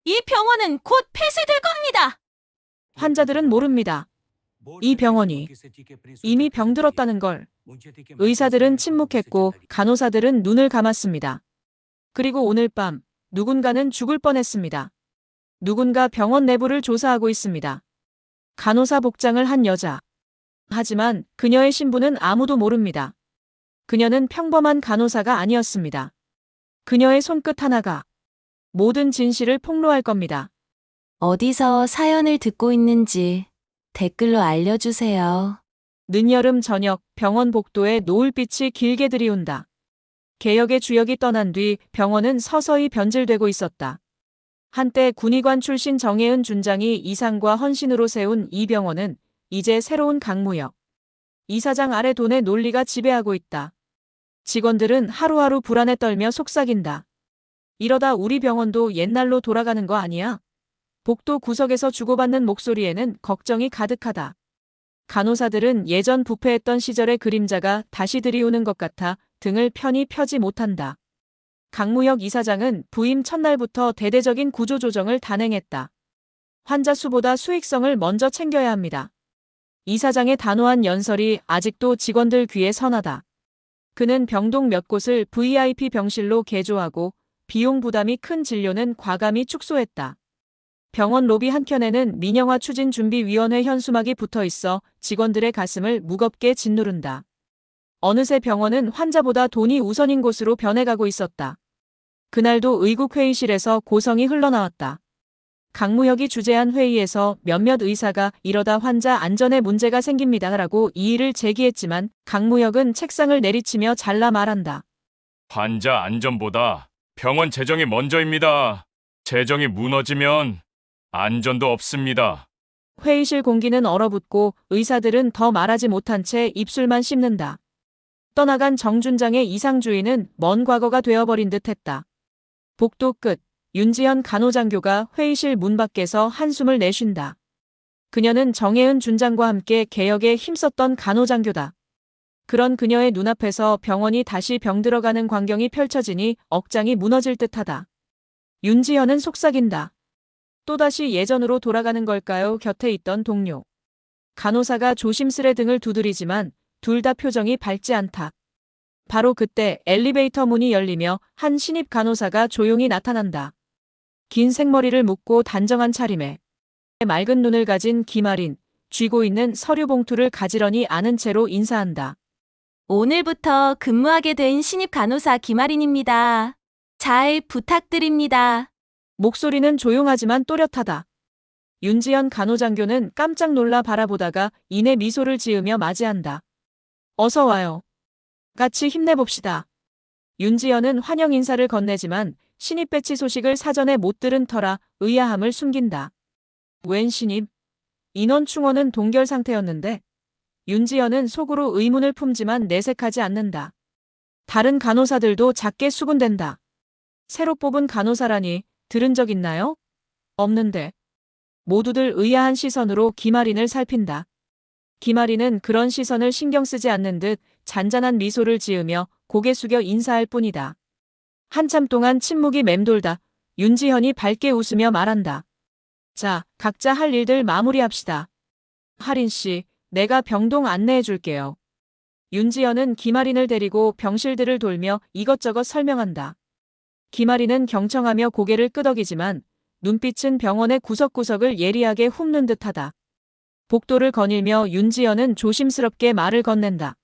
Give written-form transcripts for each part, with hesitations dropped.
이 병원은 곧 폐쇄될 겁니다. 환자들은 모릅니다. 이 병원이 이미 병들었다는 걸. 의사들은 침묵했고 간호사들은 눈을 감았습니다. 그리고 오늘 밤 누군가는 죽을 뻔했습니다. 누군가 병원 내부를 조사하고 있습니다. 간호사 복장을 한 여자. 하지만 그녀의 신분은 아무도 모릅니다. 그녀는 평범한 간호사가 아니었습니다. 그녀의 손끝 하나가 모든 진실을 폭로할 겁니다. 어디서 사연을 듣고 있는지 댓글로 알려주세요. 늦여름 저녁 병원 복도에 노을빛이 길게 들이온다. 개혁의 주역이 떠난 뒤 병원은 서서히 변질되고 있었다. 한때 군의관 출신 정혜은 준장이 이상과 헌신으로 세운 이 병원은 이제 새로운 강무역 이사장 아래 돈의 논리가 지배하고 있다. 직원들은 하루하루 불안에 떨며 속삭인다. 이러다 우리 병원도 옛날로 돌아가는 거 아니야? 복도 구석에서 주고받는 목소리에는 걱정이 가득하다. 간호사들은 예전 부패했던 시절의 그림자가 다시 들이오는 것 같아 등을 편히 펴지 못한다. 강무혁 이사장은 부임 첫날부터 대대적인 구조조정을 단행했다. 환자 수보다 수익성을 먼저 챙겨야 합니다. 이사장의 단호한 연설이 아직도 직원들 귀에 선하다. 그는 병동 몇 곳을 VIP 병실로 개조하고 비용 부담이 큰 진료는 과감히 축소했다. 병원 로비 한켠에는 민영화 추진준비위원회 현수막이 붙어 있어 직원들의 가슴을 무겁게 짓누른다. 어느새 병원은 환자보다 돈이 우선인 곳으로 변해가고 있었다. 그날도 의국회의실에서 고성이 흘러나왔다. 강무혁이 주재한 회의에서 몇몇 의사가 이러다 환자 안전에 문제가 생깁니다라고 이의를 제기했지만 강무혁은 책상을 내리치며 잘라 말한다. 환자 안전보다 병원 재정이 먼저입니다. 재정이 무너지면 안전도 없습니다. 회의실 공기는 얼어붙고 의사들은 더 말하지 못한 채 입술만 씹는다. 떠나간 정준장의 이상주의는 먼 과거가 되어버린 듯했다. 복도 끝, 윤지현 간호장교가 회의실 문 밖에서 한숨을 내쉰다. 그녀는 정혜은 준장과 함께 개혁에 힘썼던 간호장교다. 그런 그녀의 눈앞에서 병원이 다시 병들어가는 광경이 펼쳐지니 억장이 무너질 듯하다. 윤지현은 속삭인다. 또다시 예전으로 돌아가는 걸까요? 곁에 있던 동료. 간호사가 조심스레 등을 두드리지만 둘 다 표정이 밝지 않다. 바로 그때 엘리베이터 문이 열리며 한 신입 간호사가 조용히 나타난다. 긴 생머리를 묶고 단정한 차림에 맑은 눈을 가진 김아린, 쥐고 있는 서류 봉투를 가지런히 아는 채로 인사한다. 오늘부터 근무하게 된 신입 간호사 김아린입니다. 잘 부탁드립니다. 목소리는 조용하지만 또렷하다. 윤지연 간호장교는 깜짝 놀라 바라보다가 이내 미소를 지으며 맞이한다. 어서 와요. 같이 힘내봅시다. 윤지연은 환영 인사를 건네지만 신입 배치 소식을 사전에 못 들은 터라 의아함을 숨긴다. 웬 신입? 인원 충원은 동결 상태였는데 윤지연은 속으로 의문을 품지만 내색하지 않는다. 다른 간호사들도 작게 수군댄다. 새로 뽑은 간호사라니 들은 적 있나요? 없는데. 모두들 의아한 시선으로 김아린을 살핀다. 김아린은 그런 시선을 신경 쓰지 않는 듯 잔잔한 미소를 지으며 고개 숙여 인사할 뿐이다. 한참 동안 침묵이 맴돌다 윤지현이 밝게 웃으며 말한다. 자, 각자 할 일들 마무리합시다. 하린 씨, 내가 병동 안내해 줄게요. 윤지현은 김아린을 데리고 병실들을 돌며 이것저것 설명한다. 김아린은 경청하며 고개를 끄덕이지만 눈빛은 병원의 구석구석을 예리하게 훑는 듯하다. 복도를 거닐며 윤지연은 조심스럽게 말을 건넨다.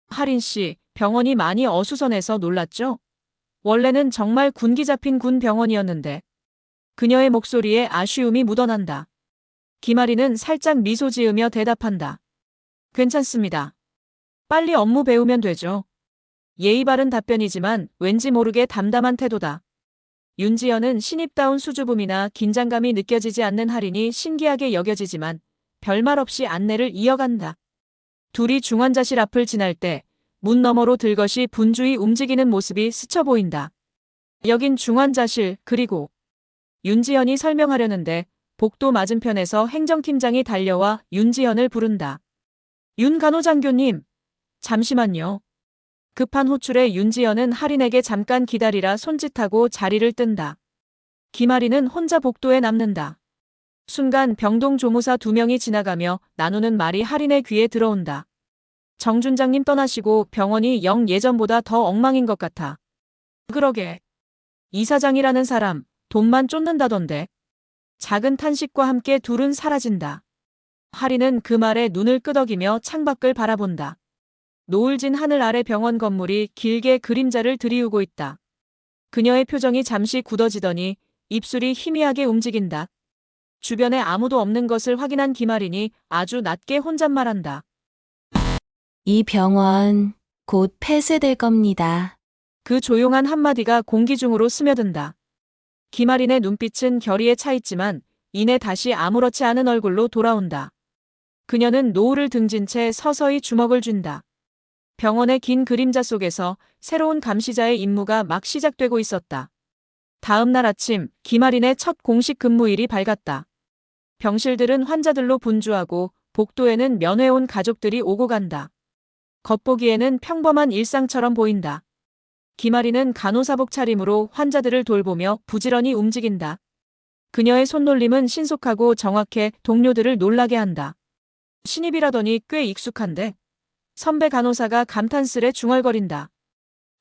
하린 씨, 병원이 많이 어수선해서 놀랐죠? 원래는 정말 군기 잡힌 군 병원이었는데. 그녀의 목소리에 아쉬움이 묻어난다. 김아린은 살짝 미소 지으며 대답한다. 괜찮습니다. 빨리 업무 배우면 되죠. 예의 바른 답변이지만 왠지 모르게 담담한 태도다. 윤지연은 신입다운 수줍음이나 긴장감이 느껴지지 않는 할인이 신기하게 여겨지지만 별말 없이 안내를 이어간다. 둘이 중환자실 앞을 지날 때 문 너머로 들것이 분주히 움직이는 모습이 스쳐 보인다. 여긴 중환자실, 그리고 윤지연이 설명하려는데 복도 맞은편에서 행정팀장이 달려와 윤지연을 부른다. 윤 간호장교님, 잠시만요. 급한 호출에 윤지연은 할인에게 잠깐 기다리라 손짓하고 자리를 뜬다. 김아리는 혼자 복도에 남는다. 순간 병동 조무사 2명이 지나가며 나누는 말이 할인의 귀에 들어온다. 정 준장님 떠나시고 병원이 영 예전보다 더 엉망인 것 같아. 그러게. 이사장이라는 사람 돈만 쫓는다던데. 작은 탄식과 함께 둘은 사라진다. 할인은 그 말에 눈을 끄덕이며 창밖을 바라본다. 노을진 하늘 아래 병원 건물이 길게 그림자를 들이우고 있다. 그녀의 표정이 잠시 굳어지더니 입술이 희미하게 움직인다. 주변에 아무도 없는 것을 확인한 김아린이 아주 낮게 혼잣말한다. 이 병원 곧 폐쇄될 겁니다. 그 조용한 한마디가 공기 중으로 스며든다. 김아린의 눈빛은 결의에 차 있지만 이내 다시 아무렇지 않은 얼굴로 돌아온다. 그녀는 노을을 등진 채 서서히 주먹을 쥔다. 병원의 긴 그림자 속에서 새로운 감시자의 임무가 막 시작되고 있었다. 다음 날 아침 김아린의 첫 공식 근무일이 밝았다. 병실들은 환자들로 분주하고 복도에는 면회 온 가족들이 오고 간다. 겉보기에는 평범한 일상처럼 보인다. 김아린은 간호사복 차림으로 환자들을 돌보며 부지런히 움직인다. 그녀의 손놀림은 신속하고 정확해 동료들을 놀라게 한다. 신입이라더니 꽤 익숙한데? 선배 간호사가 감탄스레 중얼거린다.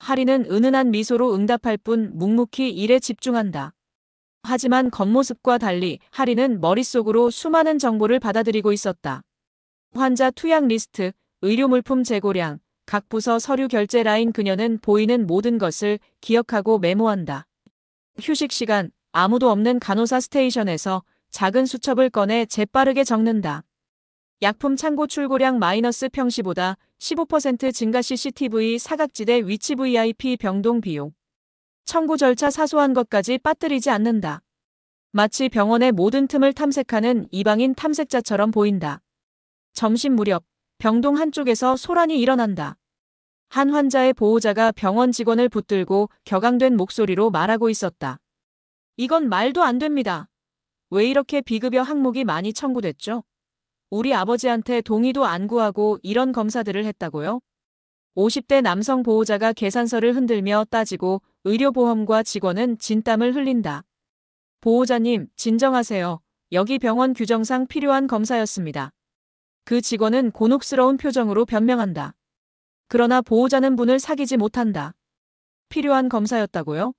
할인은 은은한 미소로 응답할 뿐 묵묵히 일에 집중한다. 하지만 겉모습과 달리 할인은 머릿속으로 수많은 정보를 받아들이고 있었다. 환자 투약 리스트, 의료물품 재고량, 각 부서 서류 결제 라인. 그녀는 보이는 모든 것을 기억하고 메모한다. 휴식 시간, 아무도 없는 간호사 스테이션에서 작은 수첩을 꺼내 재빠르게 적는다. 약품 창고 출고량 마이너스 평시보다 15% 증가. CCTV 사각지대 위치. VIP 병동 비용. 청구 절차. 사소한 것까지 빠뜨리지 않는다. 마치 병원의 모든 틈을 탐색하는 이방인 탐색자처럼 보인다. 점심 무렵 병동 한쪽에서 소란이 일어난다. 한 환자의 보호자가 병원 직원을 붙들고 격앙된 목소리로 말하고 있었다. 이건 말도 안 됩니다. 왜 이렇게 비급여 항목이 많이 청구됐죠? 우리 아버지한테 동의도 안 구하고 이런 검사들을 했다고요? 50대 남성 보호자가 계산서를 흔들며 따지고 의료보험과 직원은 진땀을 흘린다. 보호자님, 진정하세요. 여기 병원 규정상 필요한 검사였습니다. 그 직원은 곤혹스러운 표정으로 변명한다. 그러나 보호자는 분을 사귀지 못한다. 필요한 검사였다고요?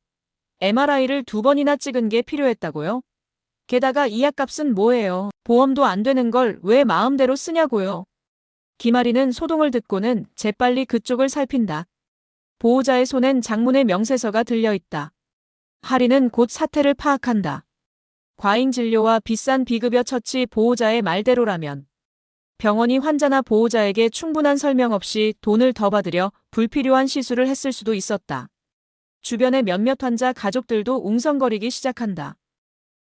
MRI를 2번이나 찍은 게 필요했다고요? 게다가 이 약값은 뭐예요? 보험도 안 되는 걸 왜 마음대로 쓰냐고요? 김아리는 소동을 듣고는 재빨리 그쪽을 살핀다. 보호자의 손엔 장문의 명세서가 들려있다. 할인은 곧 사태를 파악한다. 과잉 진료와 비싼 비급여 처치. 보호자의 말대로라면 병원이 환자나 보호자에게 충분한 설명 없이 돈을 더 받으려 불필요한 시술을 했을 수도 있었다. 주변의 몇몇 환자 가족들도 웅성거리기 시작한다.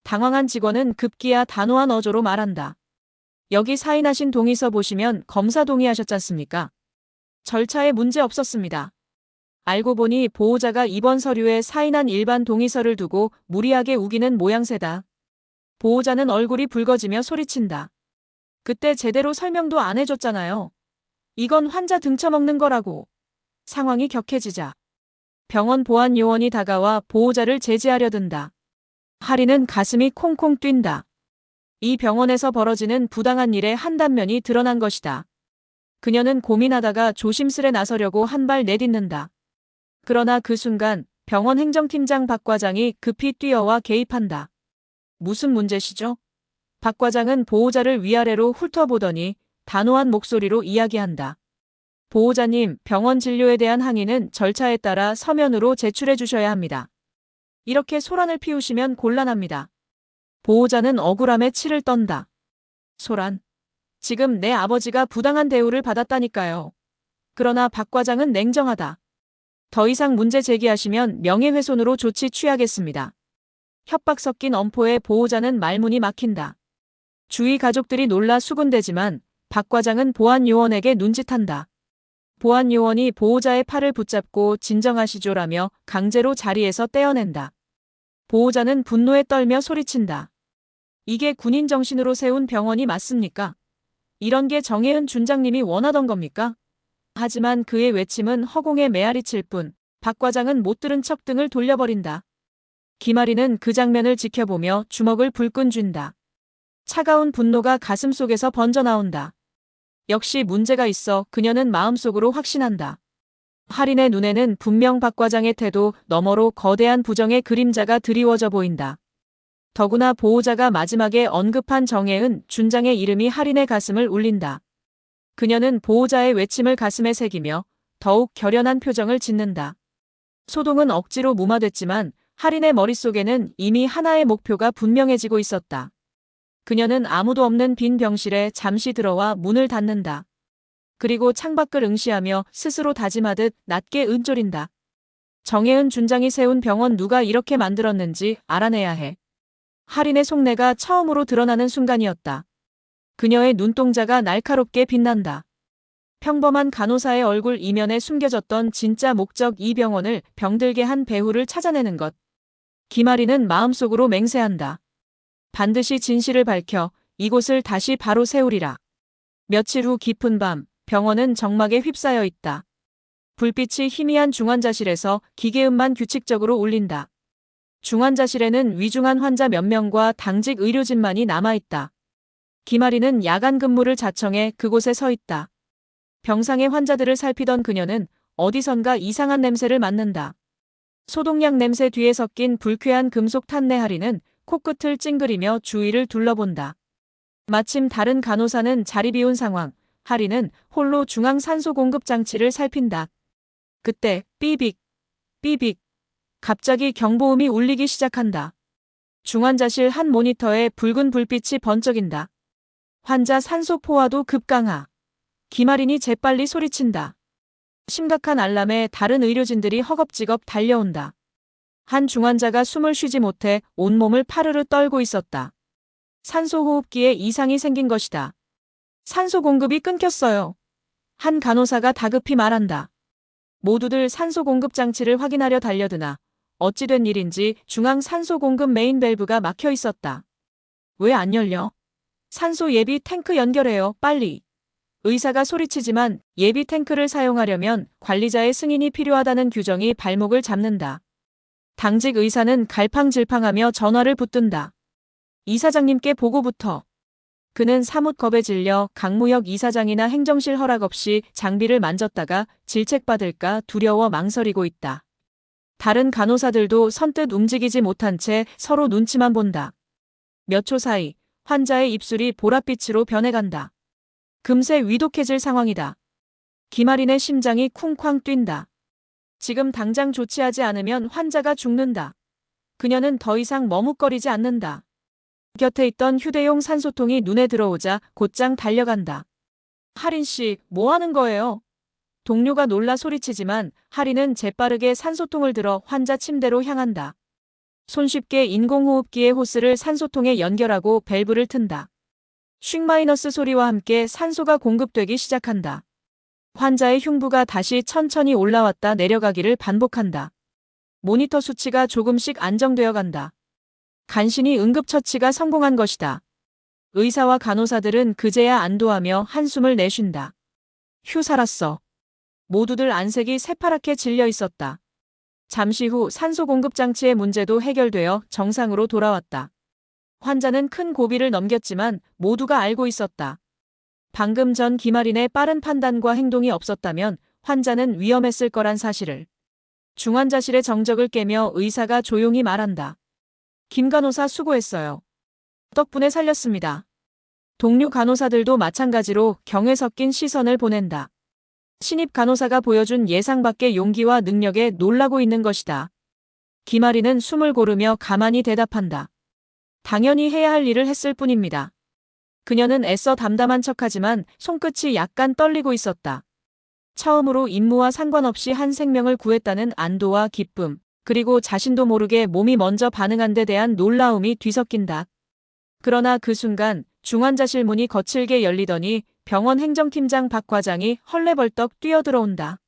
당황한 직원은 급기야 단호한 어조로 말한다. 여기 사인하신 동의서 보시면 검사 동의하셨잖습니까? 절차에 문제 없었습니다. 알고 보니 보호자가 입원 서류에 사인한 일반 동의서를 두고 무리하게 우기는 모양새다. 보호자는 얼굴이 붉어지며 소리친다. 그때 제대로 설명도 안 해줬잖아요. 이건 환자 등쳐먹는 거라고. 상황이 격해지자 병원 보안 요원이 다가와 보호자를 제지하려 든다. 할인은 가슴이 콩콩 뛴다. 이 병원에서 벌어지는 부당한 일의 한 단면이 드러난 것이다. 그녀는 고민하다가 조심스레 나서려고 한 발 내딛는다. 그러나 그 순간 병원 행정팀장 박 과장이 급히 뛰어와 개입한다. 무슨 문제시죠? 박 과장은 보호자를 위아래로 훑어보더니 단호한 목소리로 이야기한다. 보호자님, 병원 진료에 대한 항의는 절차에 따라 서면으로 제출해 주셔야 합니다. 이렇게 소란을 피우시면 곤란합니다. 보호자는 억울함에 치를 떤다. 소란? 지금 내 아버지가 부당한 대우를 받았다니까요. 그러나 박 과장은 냉정하다. 더 이상 문제 제기하시면 명예훼손으로 조치 취하겠습니다. 협박 섞인 엄포에 보호자는 말문이 막힌다. 주위 가족들이 놀라 수군대지만 박 과장은 보안 요원에게 눈짓한다. 보안 요원이 보호자의 팔을 붙잡고 진정하시죠라며 강제로 자리에서 떼어낸다. 보호자는 분노에 떨며 소리친다. 이게 군인 정신으로 세운 병원이 맞습니까? 이런 게 정혜은 준장님이 원하던 겁니까? 하지만 그의 외침은 허공에 메아리칠 뿐 박 과장은 못 들은 척 등을 돌려버린다. 김아리는 그 장면을 지켜보며 주먹을 불끈 쥔다. 차가운 분노가 가슴속에서 번져나온다. 역시 문제가 있어 그녀는 마음속으로 확신한다. 할인의 눈에는 분명 박 과장의 태도 너머로 거대한 부정의 그림자가 드리워져 보인다. 더구나 보호자가 마지막에 언급한 정혜은 준장의 이름이 할인의 가슴을 울린다. 그녀는 보호자의 외침을 가슴에 새기며 더욱 결연한 표정을 짓는다. 소동은 억지로 무마됐지만 할인의 머릿속에는 이미 하나의 목표가 분명해지고 있었다. 그녀는 아무도 없는 빈 병실에 잠시 들어와 문을 닫는다. 그리고 창밖을 응시하며 스스로 다짐하듯 낮게 은졸인다. 정혜은 준장이 세운 병원 누가 이렇게 만들었는지 알아내야 해. 할인의 속내가 처음으로 드러나는 순간이었다. 그녀의 눈동자가 날카롭게 빛난다. 평범한 간호사의 얼굴 이면에 숨겨졌던 진짜 목적, 이 병원을 병들게 한 배후를 찾아내는 것. 김아리는 마음속으로 맹세한다. 반드시 진실을 밝혀 이곳을 다시 바로 세우리라. 며칠 후 깊은 밤, 병원은 정막에 휩싸여 있다. 불빛이 희미한 중환자실에서 기계음만 규칙적으로 울린다. 중환자실에는 위중한 환자 몇 명과 당직 의료진만이 남아있다. 김아리는 야간 근무를 자청해 그곳에 서 있다. 병상의 환자들을 살피던 그녀는 어디선가 이상한 냄새를 맡는다. 소독약 냄새 뒤에 섞인 불쾌한 금속 탄내. 할인은 코끝을 찡그리며 주위를 둘러본다. 마침 다른 간호사는 자리 비운 상황. 할인은 홀로 중앙 산소 공급 장치를 살핀다. 그때 삐빅, 삐빅. 갑자기 경보음이 울리기 시작한다. 중환자실 한 모니터에 붉은 불빛이 번쩍인다. 환자 산소 포화도 급강하. 김아린이 재빨리 소리친다. 심각한 알람에 다른 의료진들이 허겁지겁 달려온다. 한 중환자가 숨을 쉬지 못해 온몸을 파르르 떨고 있었다. 산소호흡기에 이상이 생긴 것이다. 산소 공급이 끊겼어요. 한 간호사가 다급히 말한다. 모두들 산소 공급 장치를 확인하려 달려드나 어찌 된 일인지 중앙 산소 공급 메인 밸브가 막혀 있었다. 왜 안 열려? 산소 예비 탱크 연결해요, 빨리. 의사가 소리치지만 예비 탱크를 사용하려면 관리자의 승인이 필요하다는 규정이 발목을 잡는다. 당직 의사는 갈팡질팡하며 전화를 붙든다. 이사장님께 보고부터. 그는 사뭇 겁에 질려 강무혁 이사장이나 행정실 허락 없이 장비를 만졌다가 질책받을까 두려워 망설이고 있다. 다른 간호사들도 선뜻 움직이지 못한 채 서로 눈치만 본다. 몇 초 사이 환자의 입술이 보랏빛으로 변해간다. 금세 위독해질 상황이다. 김아린의 심장이 쿵쾅 뛴다. 지금 당장 조치하지 않으면 환자가 죽는다. 그녀는 더 이상 머뭇거리지 않는다. 곁에 있던 휴대용 산소통이 눈에 들어오자 곧장 달려간다. 할인 씨, 뭐 하는 거예요? 동료가 놀라 소리치지만 할인은 재빠르게 산소통을 들어 환자 침대로 향한다. 손쉽게 인공호흡기의 호스를 산소통에 연결하고 밸브를 튼다. 쉥 마이너스 소리와 함께 산소가 공급되기 시작한다. 환자의 흉부가 다시 천천히 올라왔다 내려가기를 반복한다. 모니터 수치가 조금씩 안정되어 간다. 간신히 응급처치가 성공한 것이다. 의사와 간호사들은 그제야 안도하며 한숨을 내쉰다. 휴, 살았어. 모두들 안색이 새파랗게 질려 있었다. 잠시 후 산소 공급 장치의 문제도 해결되어 정상으로 돌아왔다. 환자는 큰 고비를 넘겼지만 모두가 알고 있었다. 방금 전 김아린의 빠른 판단과 행동이 없었다면 환자는 위험했을 거란 사실을. 중환자실의 정적을 깨며 의사가 조용히 말한다. 김 간호사 수고했어요. 덕분에 살렸습니다. 동료 간호사들도 마찬가지로 경외 섞인 시선을 보낸다. 신입 간호사가 보여준 예상 밖의 용기와 능력에 놀라고 있는 것이다. 김아린은 숨을 고르며 가만히 대답한다. 당연히 해야 할 일을 했을 뿐입니다. 그녀는 애써 담담한 척하지만 손끝이 약간 떨리고 있었다. 처음으로 임무와 상관없이 한 생명을 구했다는 안도와 기쁨, 그리고 자신도 모르게 몸이 먼저 반응한 데 대한 놀라움이 뒤섞인다. 그러나 그 순간 중환자실 문이 거칠게 열리더니 병원 행정팀장 박 과장이 헐레벌떡 뛰어들어온다.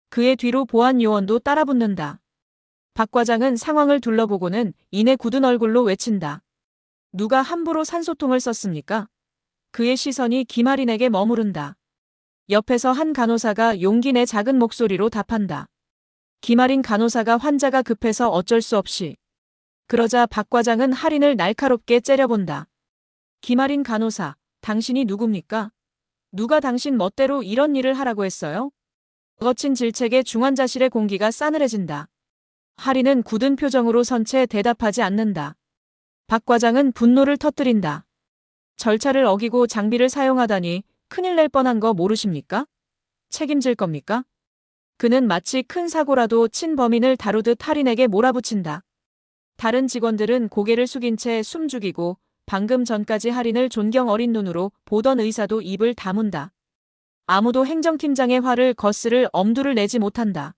그의 뒤로 보안 요원도 따라붙는다. 박 과장은 상황을 둘러보고는 이내 굳은 얼굴로 외친다. 누가 함부로 산소통을 썼습니까? 그의 시선이 김아린에게 머무른다. 옆에서 한 간호사가 용기 내 작은 목소리로 답한다. 김아린 간호사가 환자가 급해서 어쩔 수 없이. 그러자 박 과장은 할인을 날카롭게 째려본다. 김아린 간호사, 당신이 누굽니까? 누가 당신 멋대로 이런 일을 하라고 했어요? 거친 질책에 중환자실의 공기가 싸늘해진다. 할인은 굳은 표정으로 선 채 대답하지 않는다. 박 과장은 분노를 터뜨린다. 절차를 어기고 장비를 사용하다니 큰일 날 뻔한 거 모르십니까? 책임질 겁니까? 그는 마치 큰 사고라도 친 범인을 다루듯 할인에게 몰아붙인다. 다른 직원들은 고개를 숙인 채 숨죽이고 방금 전까지 할인을 존경 어린 눈으로 보던 의사도 입을 다문다. 아무도 행정팀장의 화를 거스를 엄두를 내지 못한다.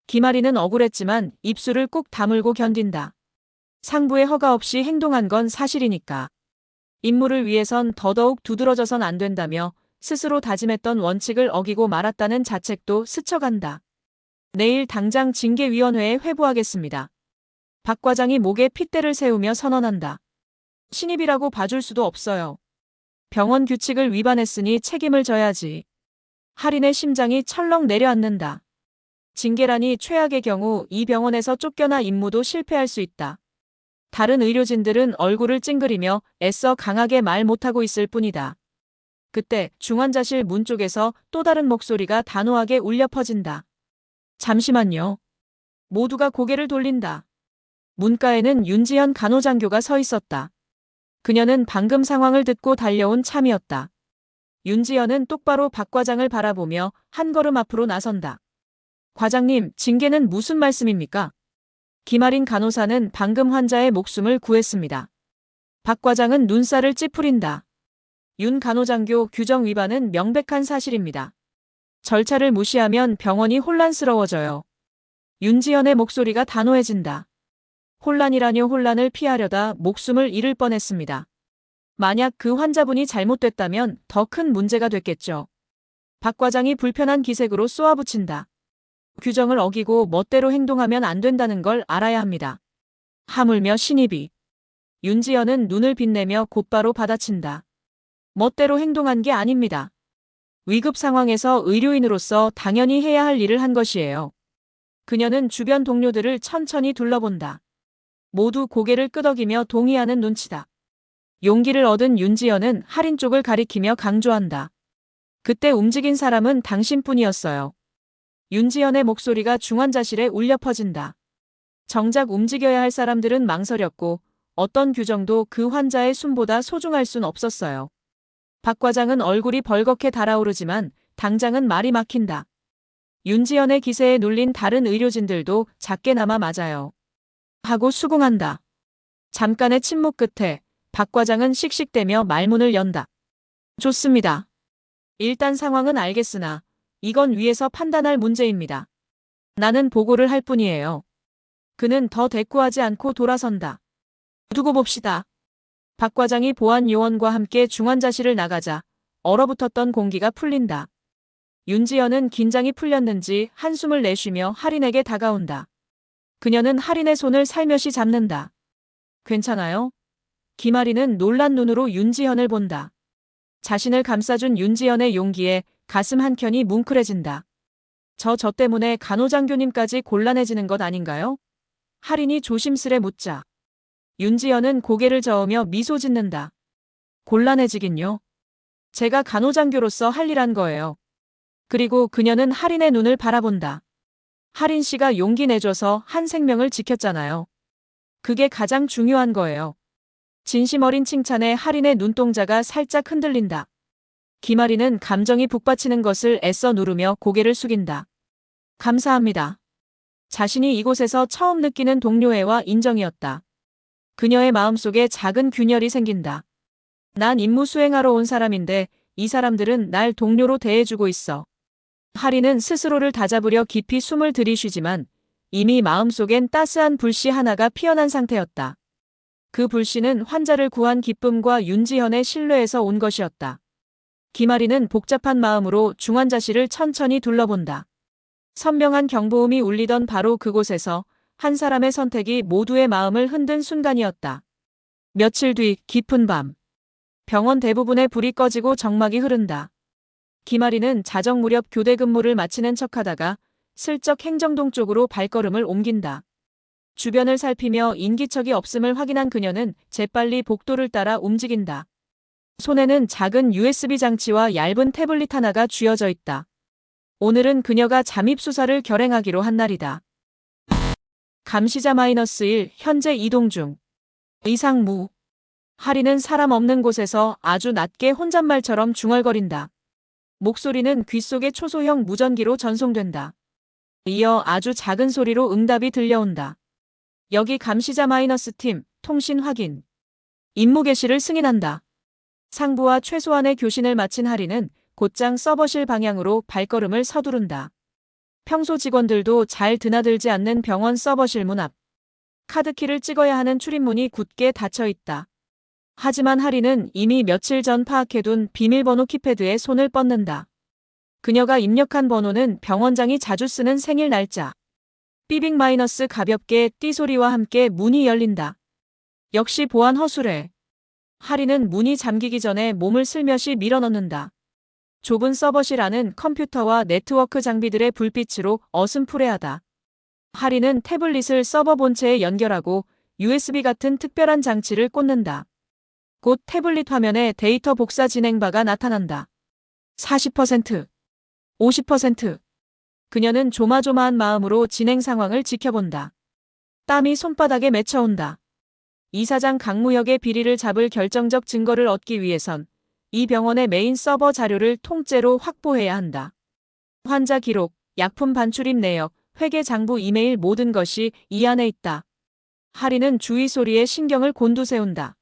김아리는 억울했지만 입술을 꾹 다물고 견딘다. 상부의 허가 없이 행동한 건 사실이니까. 임무를 위해선 더더욱 두드러져선 안 된다며 스스로 다짐했던 원칙을 어기고 말았다는 자책도 스쳐간다. 내일 당장 징계위원회에 회부하겠습니다. 박 과장이 목에 핏대를 세우며 선언한다. 신입이라고 봐줄 수도 없어요. 병원 규칙을 위반했으니 책임을 져야지. 할인의 심장이 철렁 내려앉는다. 징계라니 최악의 경우 이 병원에서 쫓겨나 임무도 실패할 수 있다. 다른 의료진들은 얼굴을 찡그리며 애써 강하게 말 못하고 있을 뿐이다. 그때 중환자실 문 쪽에서 또 다른 목소리가 단호하게 울려 퍼진다. 잠시만요. 모두가 고개를 돌린다. 문가에는 윤지현 간호장교가 서 있었다. 그녀는 방금 상황을 듣고 달려온 참이었다. 윤지현은 똑바로 박 과장을 바라보며 한 걸음 앞으로 나선다. 과장님, 징계는 무슨 말씀입니까? 김아린 간호사는 방금 환자의 목숨을 구했습니다. 박 과장은 눈살을 찌푸린다. 윤 간호장교 규정 위반은 명백한 사실입니다. 절차를 무시하면 병원이 혼란스러워져요. 윤지현의 목소리가 단호해진다. 혼란이라뇨. 혼란을 피하려다 목숨을 잃을 뻔했습니다. 만약 그 환자분이 잘못됐다면 더 큰 문제가 됐겠죠. 박 과장이 불편한 기색으로 쏘아붙인다. 규정을 어기고 멋대로 행동하면 안 된다는 걸 알아야 합니다. 하물며 신입이. 윤지연은 눈을 빛내며 곧바로 받아친다. 멋대로 행동한 게 아닙니다. 위급 상황에서 의료인으로서 당연히 해야 할 일을 한 것이에요. 그녀는 주변 동료들을 천천히 둘러본다. 모두 고개를 끄덕이며 동의하는 눈치다. 용기를 얻은 윤지연은 할인 쪽을 가리키며 강조한다. 그때 움직인 사람은 당신뿐이었어요. 윤지연의 목소리가 중환자실에 울려 퍼진다. 정작 움직여야 할 사람들은 망설였고 어떤 규정도 그 환자의 숨보다 소중할 순 없었어요. 박 과장은 얼굴이 벌겋게 달아오르지만 당장은 말이 막힌다. 윤지연의 기세에 눌린 다른 의료진들도 작게나마 맞아요. 하고 수긍한다. 잠깐의 침묵 끝에 박 과장은 씩씩대며 말문을 연다. 좋습니다. 일단 상황은 알겠으나 이건 위에서 판단할 문제입니다. 나는 보고를 할 뿐이에요. 그는 더 대꾸하지 않고 돌아선다. 두고 봅시다. 박 과장이 보안 요원과 함께 중환자실을 나가자 얼어붙었던 공기가 풀린다. 윤지연은 긴장이 풀렸는지 한숨을 내쉬며 할인에게 다가온다. 그녀는 할인의 손을 살며시 잡는다. 괜찮아요? 김아리는 놀란 눈으로 윤지현을 본다. 자신을 감싸준 윤지현의 용기에 가슴 한켠이 뭉클해진다. 저 때문에 간호장교님까지 곤란해지는 것 아닌가요? 할인이 조심스레 묻자. 윤지현은 고개를 저으며 미소 짓는다. 곤란해지긴요. 제가 간호장교로서 할 일 한 거예요. 그리고 그녀는 할인의 눈을 바라본다. 할인 씨가 용기 내줘서 한 생명을 지켰잖아요. 그게 가장 중요한 거예요. 진심 어린 칭찬에 할인의 눈동자가 살짝 흔들린다. 김아리는 감정이 북받치는 것을 애써 누르며 고개를 숙인다. 감사합니다. 자신이 이곳에서 처음 느끼는 동료애와 인정이었다. 그녀의 마음속에 작은 균열이 생긴다. 난 임무 수행하러 온 사람인데 이 사람들은 날 동료로 대해주고 있어. 할인은 스스로를 다잡으려 깊이 숨을 들이쉬지만 이미 마음속엔 따스한 불씨 하나가 피어난 상태였다. 그 불씨는 환자를 구한 기쁨과 윤지현의 신뢰에서 온 것이었다. 김아리는 복잡한 마음으로 중환자실을 천천히 둘러본다. 선명한 경보음이 울리던 바로 그곳에서 한 사람의 선택이 모두의 마음을 흔든 순간이었다. 며칠 뒤 깊은 밤. 병원 대부분의 불이 꺼지고 정막이 흐른다. 김아리는 자정 무렵 교대 근무를 마치는 척하다가 슬쩍 행정동 쪽으로 발걸음을 옮긴다. 주변을 살피며 인기척이 없음을 확인한 그녀는 재빨리 복도를 따라 움직인다. 손에는 작은 USB 장치와 얇은 태블릿 하나가 쥐어져 있다. 오늘은 그녀가 잠입 수사를 결행하기로 한 날이다. 감시자 -1, 현재 이동 중. 이상무. 하리는 사람 없는 곳에서 아주 낮게 혼잣말처럼 중얼거린다. 목소리는 귓속에 초소형 무전기로 전송된다. 이어 아주 작은 소리로 응답이 들려온다. 여기 감시자 -팀, 통신 확인. 임무 개시를 승인한다. 상부와 최소한의 교신을 마친 하리는 곧장 서버실 방향으로 발걸음을 서두른다. 평소 직원들도 잘 드나들지 않는 병원 서버실 문 앞. 카드키를 찍어야 하는 출입문이 굳게 닫혀 있다. 하지만 하리는 이미 며칠 전 파악해둔 비밀번호 키패드에 손을 뻗는다. 그녀가 입력한 번호는 병원장이 자주 쓰는 생일 날짜. 삐빅 마이너스 가볍게 띠소리와 함께 문이 열린다. 역시 보안 허술해. 하리는 문이 잠기기 전에 몸을 슬며시 밀어넣는다. 좁은 서버실 안은 컴퓨터와 네트워크 장비들의 불빛으로 어슴푸레하다. 하리는 태블릿을 서버 본체에 연결하고 USB 같은 특별한 장치를 꽂는다. 곧 태블릿 화면에 데이터 복사 진행 바가 나타난다. 40%, 50%. 그녀는 조마조마한 마음으로 진행 상황을 지켜본다. 땀이 손바닥에 맺혀온다. 이사장 강무혁의 비리를 잡을 결정적 증거를 얻기 위해선 이 병원의 메인 서버 자료를 통째로 확보해야 한다. 환자 기록, 약품 반출입 내역, 회계 장부 이메일 모든 것이 이 안에 있다. 하리는 주위 소리에 신경을 곤두세운다.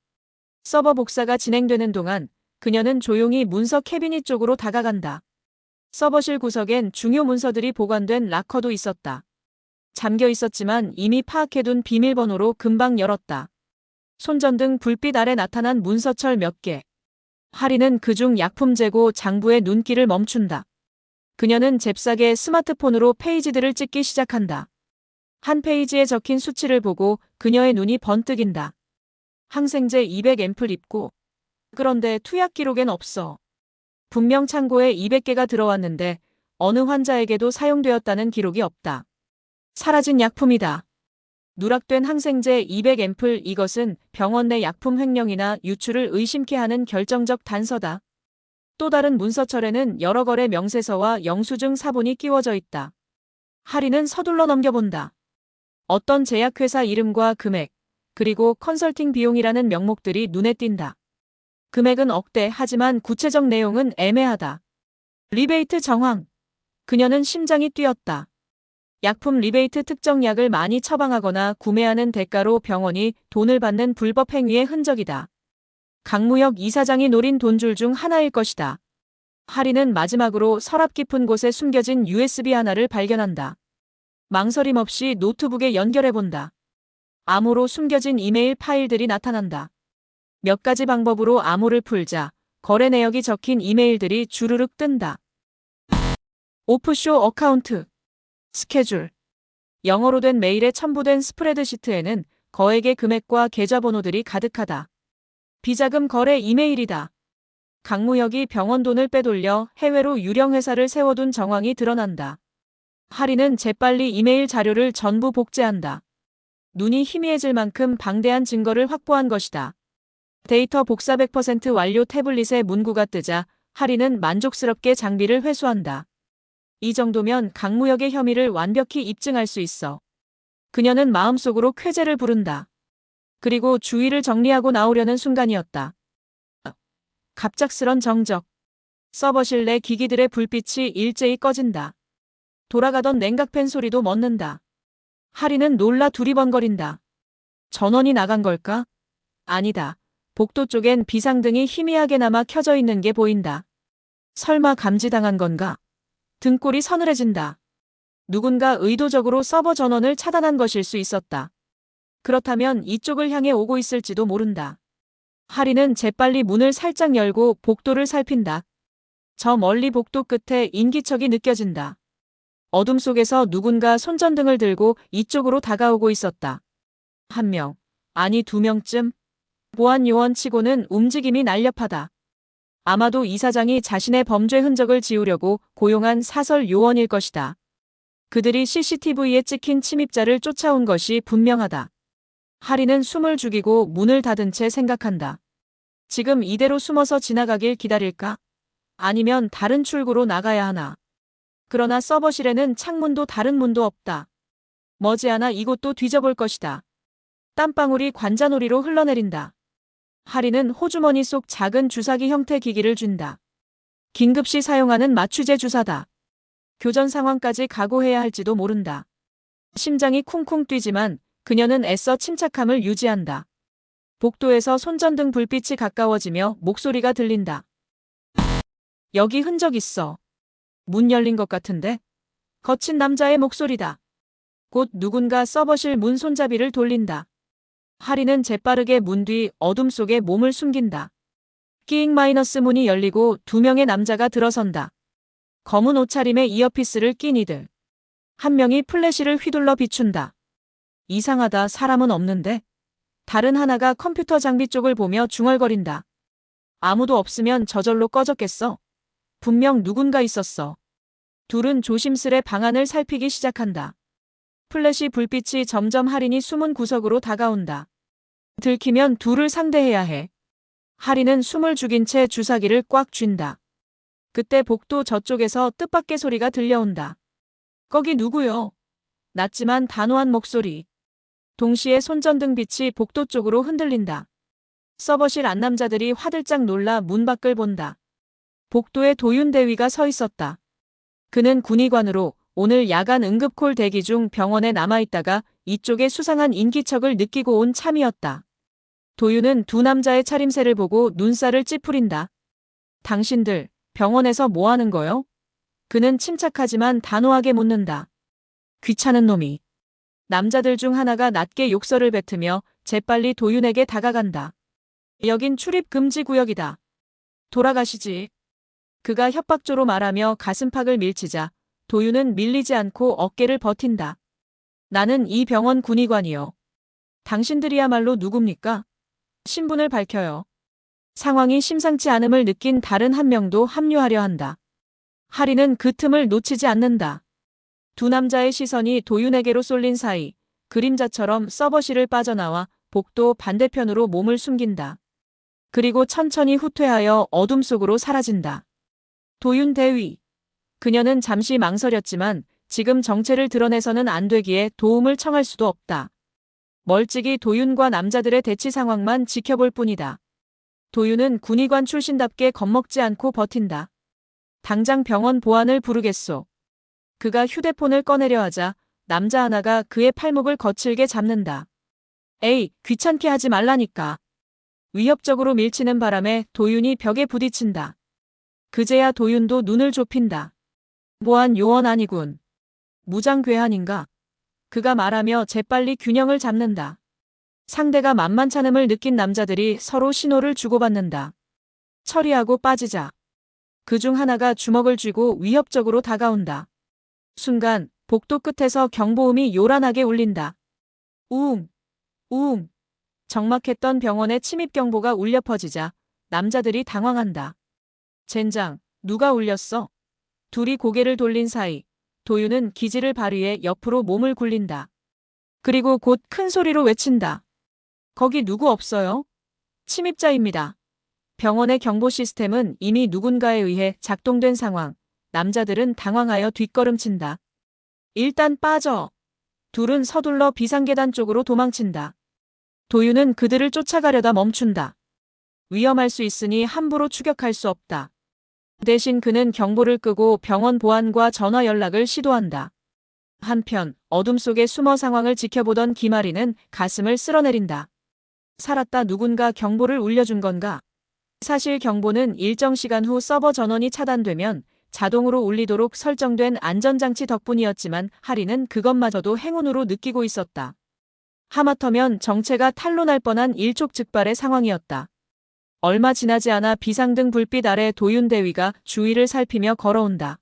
서버 복사가 진행되는 동안 그녀는 조용히 문서 캐비닛 쪽으로 다가간다. 서버실 구석엔 중요 문서들이 보관된 락커도 있었다. 잠겨 있었지만 이미 파악해둔 비밀번호로 금방 열었다. 손전등 불빛 아래 나타난 문서철 몇 개. 하리는 그중 약품 재고 장부의 눈길을 멈춘다. 그녀는 잽싸게 스마트폰으로 페이지들을 찍기 시작한다. 한 페이지에 적힌 수치를 보고 그녀의 눈이 번뜩인다. 항생제 200앰플 입고. 그런데 투약 기록엔 없어. 분명 창고에 200개가 들어왔는데 어느 환자에게도 사용되었다는 기록이 없다. 사라진 약품이다. 누락된 항생제 200앰플, 이것은 병원 내 약품 횡령이나 유출을 의심케 하는 결정적 단서다. 또 다른 문서철에는 여러 거래 명세서와 영수증 사본이 끼워져 있다. 하리는 서둘러 넘겨본다. 어떤 제약회사 이름과 금액, 그리고 컨설팅 비용이라는 명목들이 눈에 띈다. 금액은 억대, 하지만 구체적 내용은 애매하다. 리베이트 정황. 그녀는 심장이 뛰었다. 약품 리베이트, 특정 약을 많이 처방하거나 구매하는 대가로 병원이 돈을 받는 불법 행위의 흔적이다. 강무혁 이사장이 노린 돈줄 중 하나일 것이다. 하리는 마지막으로 서랍 깊은 곳에 숨겨진 USB 하나를 발견한다. 망설임 없이 노트북에 연결해본다. 암호로 숨겨진 이메일 파일들이 나타난다. 몇 가지 방법으로 암호를 풀자 거래 내역이 적힌 이메일들이 주르륵 뜬다. 오프쇼 어카운트. 스케줄. 영어로 된 메일에 첨부된 스프레드시트에는 거액의 금액과 계좌번호들이 가득하다. 비자금 거래 이메일이다. 강무혁이 병원 돈을 빼돌려 해외로 유령 회사를 세워둔 정황이 드러난다. 하리는 재빨리 이메일 자료를 전부 복제한다. 눈이 희미해질 만큼 방대한 증거를 확보한 것이다. 데이터 복사 100% 완료. 태블릿에 문구가 뜨자 하리는 만족스럽게 장비를 회수한다. 이 정도면 강무혁의 혐의를 완벽히 입증할 수 있어. 그녀는 마음속으로 쾌재를 부른다. 그리고 주위를 정리하고 나오려는 순간이었다. 갑작스런 정적. 서버실 내 기기들의 불빛이 일제히 꺼진다. 돌아가던 냉각팬 소리도 멎는다. 하리는 놀라 두리번거린다. 전원이 나간 걸까? 아니다. 복도 쪽엔 비상등이 희미하게 남아 켜져 있는 게 보인다. 설마 감지당한 건가? 등골이 서늘해진다. 누군가 의도적으로 서버 전원을 차단한 것일 수 있었다. 그렇다면 이쪽을 향해 오고 있을지도 모른다. 하리는 재빨리 문을 살짝 열고 복도를 살핀다. 저 멀리 복도 끝에 인기척이 느껴진다. 어둠 속에서 누군가 손전등을 들고 이쪽으로 다가오고 있었다. 한 명, 아니 2명쯤. 보안 요원치고는 움직임이 날렵하다. 아마도 이사장이 자신의 범죄 흔적을 지우려고 고용한 사설 요원일 것이다. 그들이 CCTV에 찍힌 침입자를 쫓아온 것이 분명하다. 하리는 숨을 죽이고 문을 닫은 채 생각한다. 지금 이대로 숨어서 지나가길 기다릴까? 아니면 다른 출구로 나가야 하나? 그러나 서버실에는 창문도 다른 문도 없다. 머지않아 이곳도 뒤져볼 것이다. 땀방울이 관자놀이로 흘러내린다. 하리는 호주머니 속 작은 주사기 형태 기기를 쥔다. 긴급시 사용하는 마취제 주사다. 교전 상황까지 각오해야 할지도 모른다. 심장이 쿵쿵 뛰지만 그녀는 애써 침착함을 유지한다. 복도에서 손전등 불빛이 가까워지며 목소리가 들린다. 여기 흔적 있어. 문 열린 것 같은데? 거친 남자의 목소리다. 곧 누군가 서버실 문 손잡이를 돌린다. 하리는 재빠르게 문 뒤 어둠 속에 몸을 숨긴다. 끼잉 마이너스 문이 열리고 두 명의 남자가 들어선다. 검은 옷차림에 이어피스를 낀 이들. 한 명이 플래시를 휘둘러 비춘다. 이상하다, 사람은 없는데? 다른 하나가 컴퓨터 장비 쪽을 보며 중얼거린다. 아무도 없으면 저절로 꺼졌겠어. 분명 누군가 있었어. 둘은 조심스레 방안을 살피기 시작한다. 플래시 불빛이 점점 하린이 숨은 구석으로 다가온다. 들키면 둘을 상대해야 해. 하린은 숨을 죽인 채 주사기를 꽉 쥔다. 그때 복도 저쪽에서 뜻밖의 소리가 들려온다. 거기 누구요? 낮지만 단호한 목소리. 동시에 손전등 빛이 복도 쪽으로 흔들린다. 서버실 안남자들이 화들짝 놀라 문 밖을 본다. 복도에 도윤 대위가 서 있었다. 그는 군의관으로 오늘 야간 응급콜 대기 중 병원에 남아있다가 이쪽에 수상한 인기척을 느끼고 온 참이었다. 도윤은 두 남자의 차림새를 보고 눈살을 찌푸린다. 당신들 병원에서 뭐 하는 거요? 그는 침착하지만 단호하게 묻는다. 귀찮은 놈이. 남자들 중 하나가 낮게 욕설을 뱉으며 재빨리 도윤에게 다가간다. 여긴 출입 금지 구역이다. 돌아가시지. 그가 협박조로 말하며 가슴팍을 밀치자 도윤은 밀리지 않고 어깨를 버틴다. 나는 이 병원 군의관이요. 당신들이야말로 누굽니까? 신분을 밝혀요. 상황이 심상치 않음을 느낀 다른 한 명도 합류하려 한다. 하리는 그 틈을 놓치지 않는다. 두 남자의 시선이 도윤에게로 쏠린 사이 그림자처럼 서버실을 빠져나와 복도 반대편으로 몸을 숨긴다. 그리고 천천히 후퇴하여 어둠 속으로 사라진다. 도윤 대위. 그녀는 잠시 망설였지만 지금 정체를 드러내서는 안 되기에 도움을 청할 수도 없다. 멀찍이 도윤과 남자들의 대치 상황만 지켜볼 뿐이다. 도윤은 군의관 출신답게 겁먹지 않고 버틴다. 당장 병원 보안을 부르겠소. 그가 휴대폰을 꺼내려 하자 남자 하나가 그의 팔목을 거칠게 잡는다. 에이, 귀찮게 하지 말라니까. 위협적으로 밀치는 바람에 도윤이 벽에 부딪힌다. 그제야 도윤도 눈을 좁힌다. 보안 요원 아니군. 무장괴한인가? 그가 말하며 재빨리 균형을 잡는다. 상대가 만만찮음을 느낀 남자들이 서로 신호를 주고받는다. 처리하고 빠지자. 그중 하나가 주먹을 쥐고 위협적으로 다가온다. 순간 복도 끝에서 경보음이 요란하게 울린다. 우웅, 우웅. 적막했던 병원의 침입 경보가 울려 퍼지자 남자들이 당황한다. 젠장, 누가 울렸어? 둘이 고개를 돌린 사이 도윤은 기지를 발휘해 옆으로 몸을 굴린다. 그리고 곧 큰 소리로 외친다. 거기 누구 없어요? 침입자입니다. 병원의 경보 시스템은 이미 누군가에 의해 작동된 상황. 남자들은 당황하여 뒷걸음친다. 일단 빠져. 둘은 서둘러 비상계단 쪽으로 도망친다. 도윤은 그들을 쫓아가려다 멈춘다. 위험할 수 있으니 함부로 추격할 수 없다. 대신 그는 경보를 끄고 병원 보안과 전화 연락을 시도한다. 한편 어둠 속에 숨어 상황을 지켜보던 김아리는 가슴을 쓸어내린다. 살았다, 누군가 경보를 울려준 건가? 사실 경보는 일정 시간 후 서버 전원이 차단되면 자동으로 울리도록 설정된 안전장치 덕분이었지만 하리는 그것마저도 행운으로 느끼고 있었다. 하마터면 정체가 탄로날 뻔한 일촉즉발의 상황이었다. 얼마 지나지 않아 비상등 불빛 아래 도윤 대위가 주위를 살피며 걸어온다.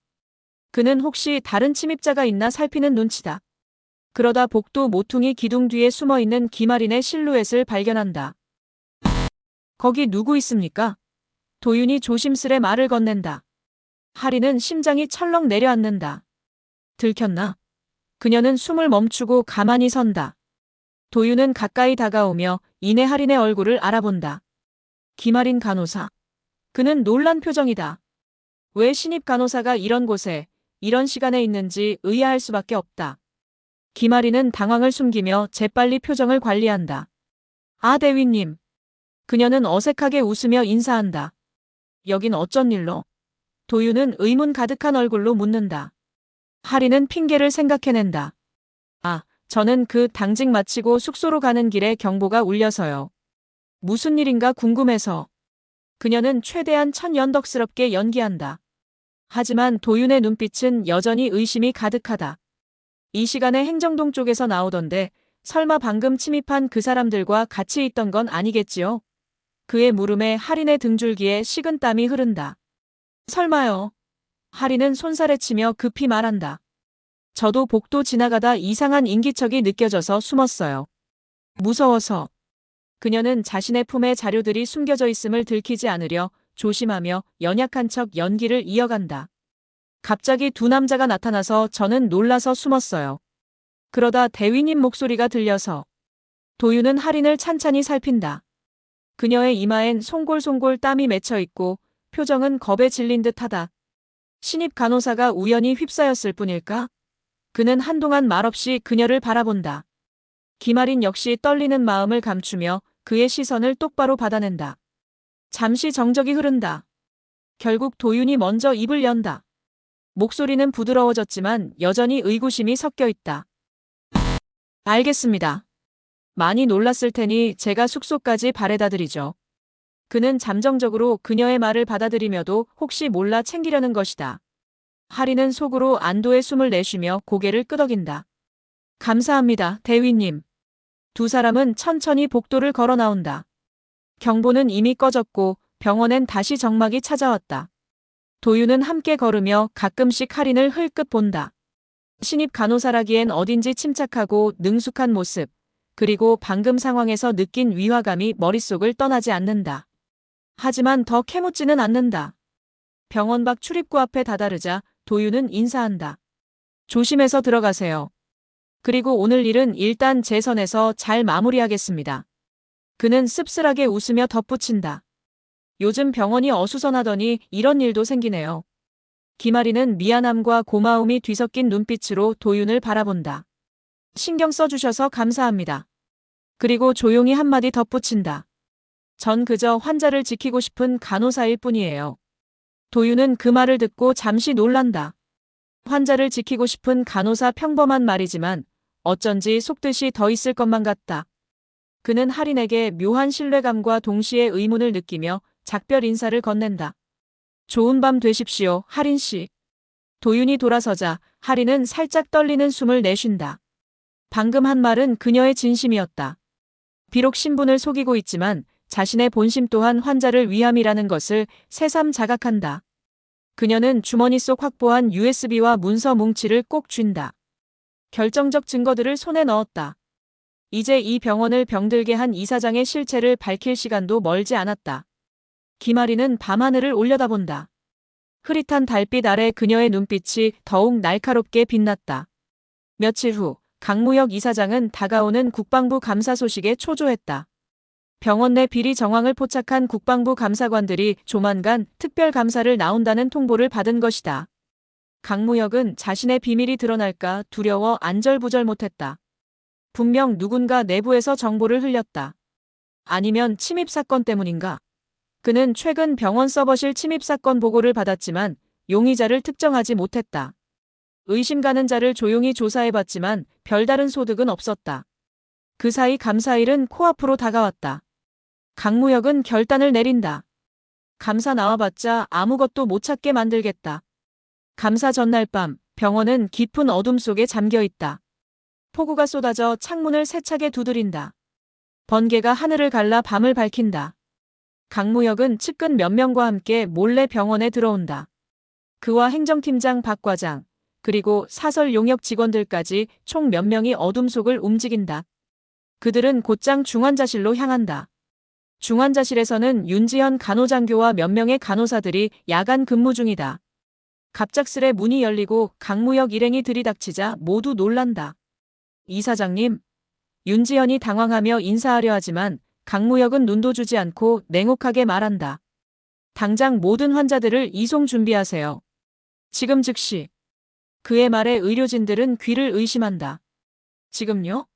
그는 혹시 다른 침입자가 있나 살피는 눈치다. 그러다 복도 모퉁이 기둥 뒤에 숨어있는 김아린의 실루엣을 발견한다. 거기 누구 있습니까? 도윤이 조심스레 말을 건넨다. 하리는 심장이 철렁 내려앉는다. 들켰나? 그녀는 숨을 멈추고 가만히 선다. 도윤은 가까이 다가오며 이내 할인의 얼굴을 알아본다. 김아린 간호사. 그는 놀란 표정이다. 왜 신입 간호사가 이런 곳에, 이런 시간에 있는지 의아할 수밖에 없다. 김아린은 당황을 숨기며 재빨리 표정을 관리한다. 아, 대위님. 그녀는 어색하게 웃으며 인사한다. 여긴 어쩐 일로? 도윤은 의문 가득한 얼굴로 묻는다. 하리는 핑계를 생각해낸다. 아, 저는 그 당직 마치고 숙소로 가는 길에 경보가 울려서요. 무슨 일인가 궁금해서. 그녀는 최대한 천연덕스럽게 연기한다. 하지만 도윤의 눈빛은 여전히 의심이 가득하다. 이 시간에 행정동 쪽에서 나오던데 설마 방금 침입한 그 사람들과 같이 있던 건 아니겠지요? 그의 물음에 할인의 등줄기에 식은땀이 흐른다. 설마요. 할인은 손살에 치며 급히 말한다. 저도 복도 지나가다 이상한 인기척이 느껴져서 숨었어요. 무서워서. 그녀는 자신의 품에 자료들이 숨겨져 있음을 들키지 않으려 조심하며 연약한 척 연기를 이어간다. 갑자기 두 남자가 나타나서 저는 놀라서 숨었어요. 그러다 대위님 목소리가 들려서. 도윤은 할인을 찬찬히 살핀다. 그녀의 이마엔 송골송골 땀이 맺혀 있고 표정은 겁에 질린 듯하다. 신입 간호사가 우연히 휩싸였을 뿐일까? 그는 한동안 말없이 그녀를 바라본다. 김아린 역시 떨리는 마음을 감추며 그의 시선을 똑바로 받아낸다. 잠시 정적이 흐른다. 결국 도윤이 먼저 입을 연다. 목소리는 부드러워졌지만 여전히 의구심이 섞여 있다. 알겠습니다. 많이 놀랐을 테니 제가 숙소까지 바래다 드리죠. 그는 잠정적으로 그녀의 말을 받아들이며도 혹시 몰라 챙기려는 것이다. 하리는 속으로 안도의 숨을 내쉬며 고개를 끄덕인다. 감사합니다, 대위님. 두 사람은 천천히 복도를 걸어 나온다. 경보는 이미 꺼졌고 병원엔 다시 정막이 찾아왔다. 도윤은 함께 걸으며 가끔씩 할인을 흘끗 본다. 신입 간호사라기엔 어딘지 침착하고 능숙한 모습, 그리고 방금 상황에서 느낀 위화감이 머릿속을 떠나지 않는다. 하지만 더 캐묻지는 않는다. 병원 밖 출입구 앞에 다다르자 도윤은 인사한다. 조심해서 들어가세요. 그리고 오늘 일은 일단 제 선에서 잘 마무리하겠습니다. 그는 씁쓸하게 웃으며 덧붙인다. 요즘 병원이 어수선하더니 이런 일도 생기네요. 김아리는 미안함과 고마움이 뒤섞인 눈빛으로 도윤을 바라본다. 신경 써주셔서 감사합니다. 그리고 조용히 한마디 덧붙인다. 전 그저 환자를 지키고 싶은 간호사일 뿐이에요. 도윤은 그 말을 듣고 잠시 놀란다. 환자를 지키고 싶은 간호사 평범한 말이지만 어쩐지 속뜻이 더 있을 것만 같다. 그는 할인에게 묘한 신뢰감과 동시에 의문을 느끼며 작별 인사를 건넨다. 좋은 밤 되십시오, 할인 씨. 도윤이 돌아서자 할인은 살짝 떨리는 숨을 내쉰다. 방금 한 말은 그녀의 진심이었다. 비록 신분을 속이고 있지만 자신의 본심 또한 환자를 위함이라는 것을 새삼 자각한다. 그녀는 주머니 속 확보한 USB와 문서 뭉치를 꼭 쥔다. 결정적 증거들을 손에 넣었다. 이제 이 병원을 병들게 한 이사장의 실체를 밝힐 시간도 멀지 않았다. 김아리는 밤하늘을 올려다본다. 흐릿한 달빛 아래 그녀의 눈빛이 더욱 날카롭게 빛났다. 며칠 후 강무혁 이사장은 다가오는 국방부 감사 소식에 초조했다. 병원 내 비리 정황을 포착한 국방부 감사관들이 조만간 특별 감사를 나온다는 통보를 받은 것이다. 강무혁은 자신의 비밀이 드러날까 두려워 안절부절 못했다. 분명 누군가 내부에서 정보를 흘렸다. 아니면 침입 사건 때문인가? 그는 최근 병원 서버실 침입 사건 보고를 받았지만 용의자를 특정하지 못했다. 의심 가는 자를 조용히 조사해봤지만 별다른 소득은 없었다. 그 사이 감사일은 코앞으로 다가왔다. 강무혁은 결단을 내린다. 감사 나와봤자 아무것도 못 찾게 만들겠다. 감사 전날 밤 병원은 깊은 어둠 속에 잠겨있다. 폭우가 쏟아져 창문을 세차게 두드린다. 번개가 하늘을 갈라 밤을 밝힌다. 강무혁은 측근 몇 명과 함께 몰래 병원에 들어온다. 그와 행정팀장 박 과장, 그리고 사설 용역 직원들까지 총 몇 명이 어둠 속을 움직인다. 그들은 곧장 중환자실로 향한다. 중환자실에서는 윤지현 간호장교와 몇 명의 간호사들이 야간 근무 중이다. 갑작스레 문이 열리고 강무혁 일행이 들이닥치자 모두 놀란다. 이사장님. 윤지현이 당황하며 인사하려 하지만 강무혁은 눈도 주지 않고 냉혹하게 말한다. 당장 모든 환자들을 이송 준비하세요. 지금 즉시. 그의 말에 의료진들은 귀를 의심한다. 지금요?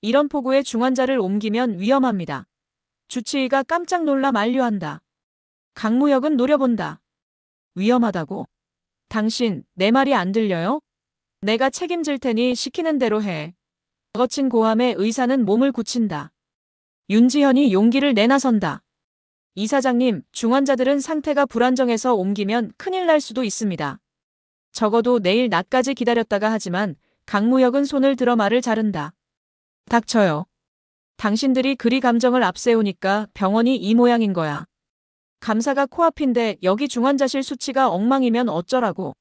이런 폭우에 중환자를 옮기면 위험합니다. 주치의가 깜짝 놀라 만류한다. 강무혁은 노려본다. 위험하다고? 당신, 내 말이 안 들려요? 내가 책임질 테니 시키는 대로 해. 거친 고함에 의사는 몸을 굳힌다. 윤지현이 용기를 내나선다. 이사장님, 중환자들은 상태가 불안정해서 옮기면 큰일 날 수도 있습니다. 적어도 내일 낮까지 기다렸다가 하지만 강무혁은 손을 들어 말을 자른다. 닥쳐요. 당신들이 그리 감정을 앞세우니까 병원이 이 모양인 거야. 감사가 코앞인데 여기 중환자실 수치가 엉망이면 어쩌라고.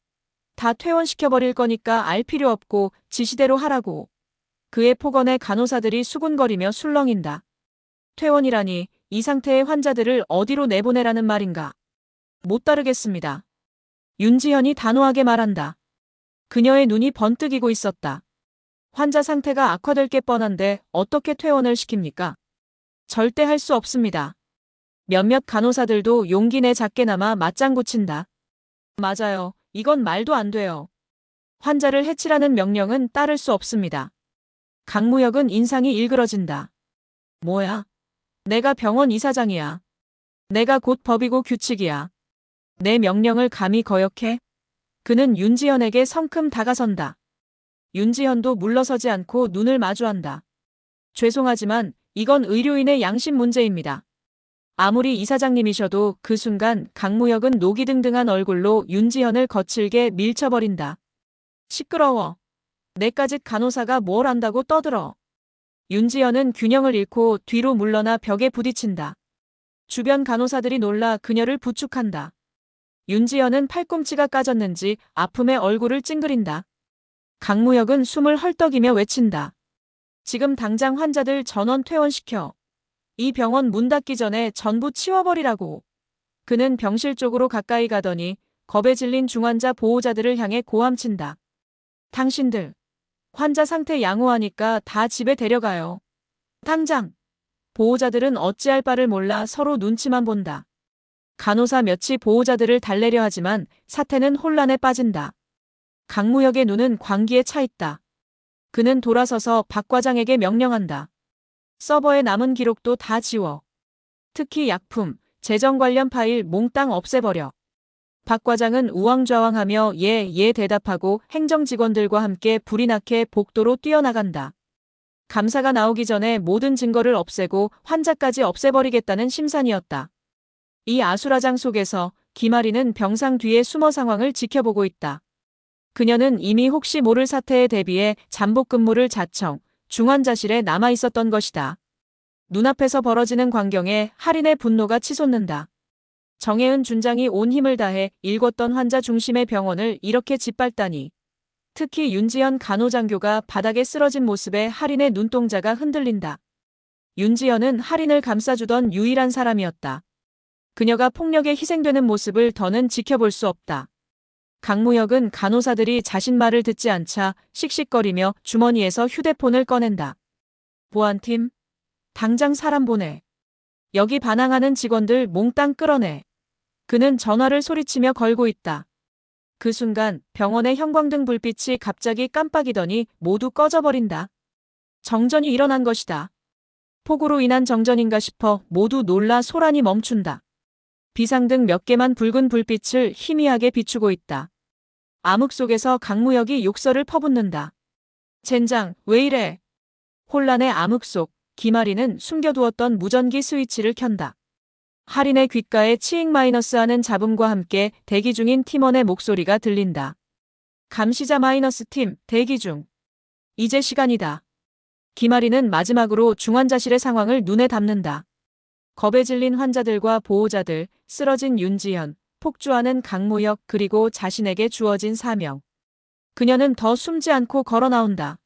다 퇴원시켜버릴 거니까 알 필요 없고 지시대로 하라고. 그의 폭언에 간호사들이 수군거리며 술렁인다. 퇴원이라니 이 상태의 환자들을 어디로 내보내라는 말인가. 못 따르겠습니다. 윤지현이 단호하게 말한다. 그녀의 눈이 번뜩이고 있었다. 환자 상태가 악화될 게 뻔한데 어떻게 퇴원을 시킵니까? 절대 할 수 없습니다. 몇몇 간호사들도 용기 내 작게나마 맞장구 친다. 맞아요. 이건 말도 안 돼요. 환자를 해치라는 명령은 따를 수 없습니다. 강무혁은 인상이 일그러진다. 뭐야? 내가 병원 이사장이야. 내가 곧 법이고 규칙이야. 내 명령을 감히 거역해? 그는 윤지현에게 성큼 다가선다. 윤지현도 물러서지 않고 눈을 마주한다. 죄송하지만 이건 의료인의 양심 문제입니다. 아무리 이사장님이셔도 그 순간 강무혁은 녹이등등한 얼굴로 윤지현을 거칠게 밀쳐버린다. 시끄러워. 내까짓 간호사가 뭘 안다고 떠들어. 윤지현은 균형을 잃고 뒤로 물러나 벽에 부딪힌다. 주변 간호사들이 놀라 그녀를 부축한다. 윤지현은 팔꿈치가 까졌는지 아픔에 얼굴을 찡그린다. 강무혁은 숨을 헐떡이며 외친다. 지금 당장 환자들 전원 퇴원시켜. 이 병원 문 닫기 전에 전부 치워버리라고. 그는 병실 쪽으로 가까이 가더니 겁에 질린 중환자 보호자들을 향해 고함친다. 당신들. 환자 상태 양호하니까 다 집에 데려가요. 당장. 보호자들은 어찌할 바를 몰라 서로 눈치만 본다. 간호사 몇이 보호자들을 달래려 하지만 사태는 혼란에 빠진다. 강무혁의 눈은 광기에 차 있다. 그는 돌아서서 박 과장에게 명령한다. 서버에 남은 기록도 다 지워. 특히 약품, 재정 관련 파일 몽땅 없애버려. 박 과장은 우왕좌왕하며 예 대답하고 행정직원들과 함께 불이 나게 복도로 뛰어나간다. 감사가 나오기 전에 모든 증거를 없애고 환자까지 없애버리겠다는 심산이었다. 이 아수라장 속에서 김아리는 병상 뒤에 숨어 상황을 지켜보고 있다. 그녀는 이미 혹시 모를 사태에 대비해 잠복 근무를 자청, 중환자실에 남아 있었던 것이다. 눈앞에서 벌어지는 광경에 할인의 분노가 치솟는다. 정혜은 준장이 온 힘을 다해 일궜던 환자 중심의 병원을 이렇게 짓밟다니. 특히 윤지현 간호장교가 바닥에 쓰러진 모습에 할인의 눈동자가 흔들린다. 윤지현은 할인을 감싸주던 유일한 사람이었다. 그녀가 폭력에 희생되는 모습을 더는 지켜볼 수 없다. 강무혁은 간호사들이 자신 말을 듣지 않자 씩씩거리며 주머니에서 휴대폰을 꺼낸다. 보안팀, 당장 사람 보내. 여기 반항하는 직원들 몽땅 끌어내. 그는 전화를 소리치며 걸고 있다. 그 순간 병원의 형광등 불빛이 갑자기 깜빡이더니 모두 꺼져버린다. 정전이 일어난 것이다. 폭우로 인한 정전인가 싶어 모두 놀라 소란이 멈춘다. 비상등 몇 개만 붉은 불빛을 희미하게 비추고 있다. 암흑 속에서 강무혁이 욕설을 퍼붓는다. 젠장, 왜 이래? 혼란의 암흑 속 김아리는 숨겨두었던 무전기 스위치를 켠다. 할인의 귓가에 치익 마이너스하는 잡음과 함께 대기 중인 팀원의 목소리가 들린다. 감시자 마이너스 팀, 대기 중. 이제 시간이다. 김아리는 마지막으로 중환자실의 상황을 눈에 담는다. 겁에 질린 환자들과 보호자들, 쓰러진 윤지현, 폭주하는 강무혁 그리고 자신에게 주어진 사명. 그녀는 더 숨지 않고 걸어 나온다.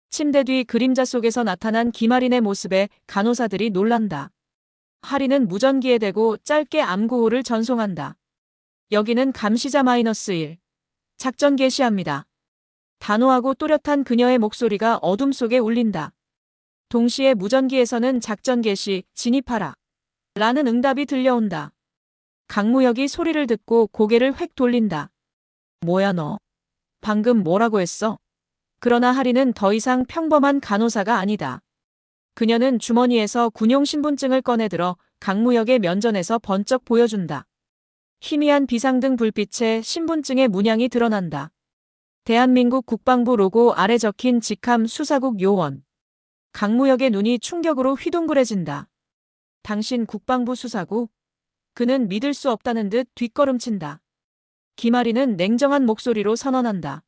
침대 뒤 그림자 속에서 나타난 김아린의 모습에 간호사들이 놀란다. 할인은 무전기에 대고 짧게 암구호를 전송한다. 여기는 감시자 -1. 작전 개시합니다. 단호하고 또렷한 그녀의 목소리가 어둠 속에 울린다. 동시에 무전기에서는 작전 개시, 진입하라. 라는 응답이 들려온다. 강무혁이 소리를 듣고 고개를 획 돌린다. 뭐야 너? 방금 뭐라고 했어? 그러나 하리는 더 이상 평범한 간호사가 아니다. 그녀는 주머니에서 군용 신분증을 꺼내들어 강무혁의 면전에서 번쩍 보여준다. 희미한 비상등 불빛에 신분증의 문양이 드러난다. 대한민국 국방부 로고 아래 적힌 직함 수사국 요원. 강무혁의 눈이 충격으로 휘둥그레진다. 당신 국방부 수사국? 그는 믿을 수 없다는 듯 뒷걸음친다. 김아리는 냉정한 목소리로 선언한다.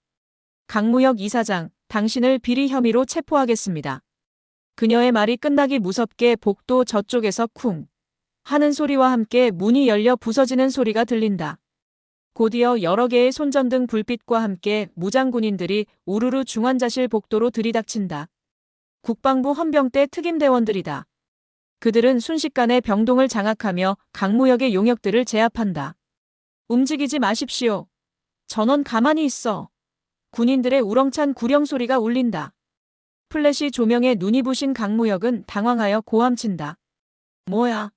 강무혁 이사장, 당신을 비리 혐의로 체포하겠습니다. 그녀의 말이 끝나기 무섭게 복도 저쪽에서 쿵 하는 소리와 함께 문이 열려 부서지는 소리가 들린다. 곧이어 여러 개의 손전등 불빛과 함께 무장군인들이 우르르 중환자실 복도로 들이닥친다. 국방부 헌병대 특임대원들이다. 그들은 순식간에 병동을 장악하며 강무혁의 용역들을 제압한다. 움직이지 마십시오. 전원 가만히 있어. 군인들의 우렁찬 구령 소리가 울린다. 플래시 조명에 눈이 부신 강무혁은 당황하여 고함친다. 뭐야?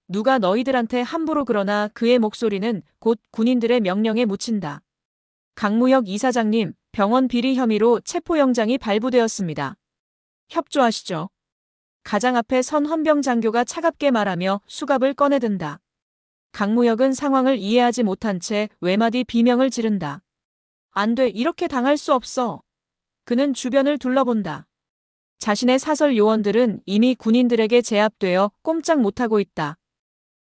누가 너희들한테 함부로 그러나 그의 목소리는 곧 군인들의 명령에 묻힌다. 강무혁 이사장님, 병원 비리 혐의로 체포영장이 발부되었습니다. 협조하시죠. 가장 앞에 선 헌병 장교가 차갑게 말하며 수갑을 꺼내든다. 강무혁은 상황을 이해하지 못한 채 외마디 비명을 지른다. 안 돼, 이렇게 당할 수 없어. 그는 주변을 둘러본다. 자신의 사설 요원들은 이미 군인들에게 제압되어 꼼짝 못하고 있다.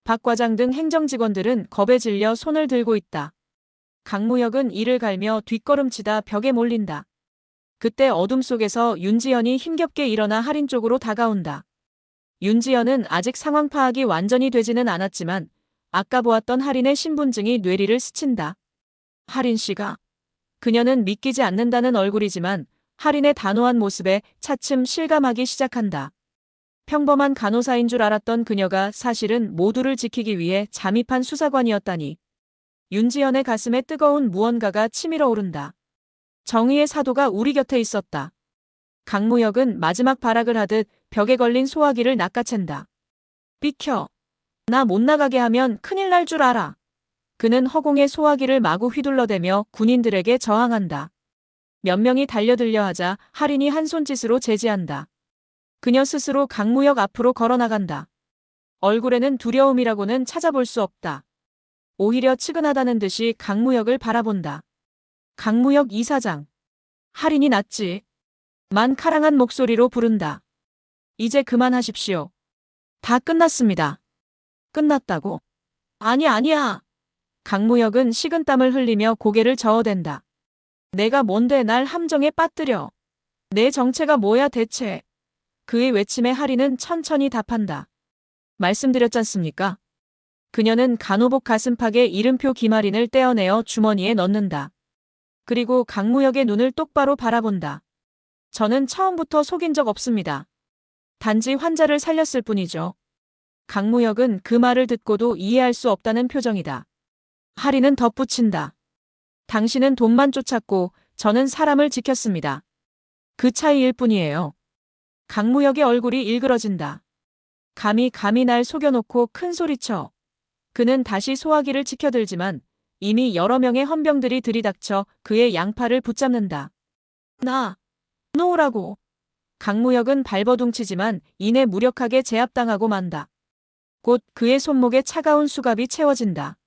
박 과장 등 행정직원들은 겁에 질려 손을 들고 있다. 강무혁은 이를 갈며 뒷걸음치다 벽에 몰린다. 그때 어둠 속에서 윤지연이 힘겹게 일어나 할인 쪽으로 다가온다. 윤지연은 아직 상황 파악이 완전히 되지는 않았지만 아까 보았던 할인의 신분증이 뇌리를 스친다. 할인 씨가. 그녀는 믿기지 않는다는 얼굴이지만 할인의 단호한 모습에 차츰 실감하기 시작한다. 평범한 간호사인 줄 알았던 그녀가 사실은 모두를 지키기 위해 잠입한 수사관이었다니. 윤지연의 가슴에 뜨거운 무언가가 치밀어 오른다. 정의의 사도가 우리 곁에 있었다. 강무혁은 마지막 발악을 하듯 벽에 걸린 소화기를 낚아챈다. 비켜. 나 못 나가게 하면 큰일 날 줄 알아. 그는 허공에 소화기를 마구 휘둘러대며 군인들에게 저항한다. 몇 명이 달려들려 하자 할인이 한 손짓으로 제지한다. 그녀 스스로 강무혁 앞으로 걸어나간다. 얼굴에는 두려움이라고는 찾아볼 수 없다. 오히려 측은하다는 듯이 강무혁을 바라본다. 강무혁 이사장. 할인이 낫지. 만 카랑한 목소리로 부른다. 이제 그만하십시오. 다 끝났습니다. 끝났다고? 아니야. 강무혁은 식은땀을 흘리며 고개를 저어댄다. 내가 뭔데 날 함정에 빠뜨려. 내 정체가 뭐야 대체. 그의 외침에 할인은 천천히 답한다. 말씀드렸잖습니까? 그녀는 간호복 가슴팍에 이름표 김할인을 떼어내어 주머니에 넣는다. 그리고 강무혁의 눈을 똑바로 바라본다. 저는 처음부터 속인 적 없습니다. 단지 환자를 살렸을 뿐이죠. 강무혁은 그 말을 듣고도 이해할 수 없다는 표정이다. 할인은 덧붙인다. 당신은 돈만 쫓았고 저는 사람을 지켰습니다. 그 차이일 뿐이에요. 강무혁의 얼굴이 일그러진다. 감히 날 속여놓고 큰 소리쳐. 그는 다시 소화기를 치켜들지만 이미 여러 명의 헌병들이 들이닥쳐 그의 양팔을 붙잡는다. 놓으라고. 강무혁은 발버둥치지만 이내 무력하게 제압당하고 만다. 곧 그의 손목에 차가운 수갑이 채워진다.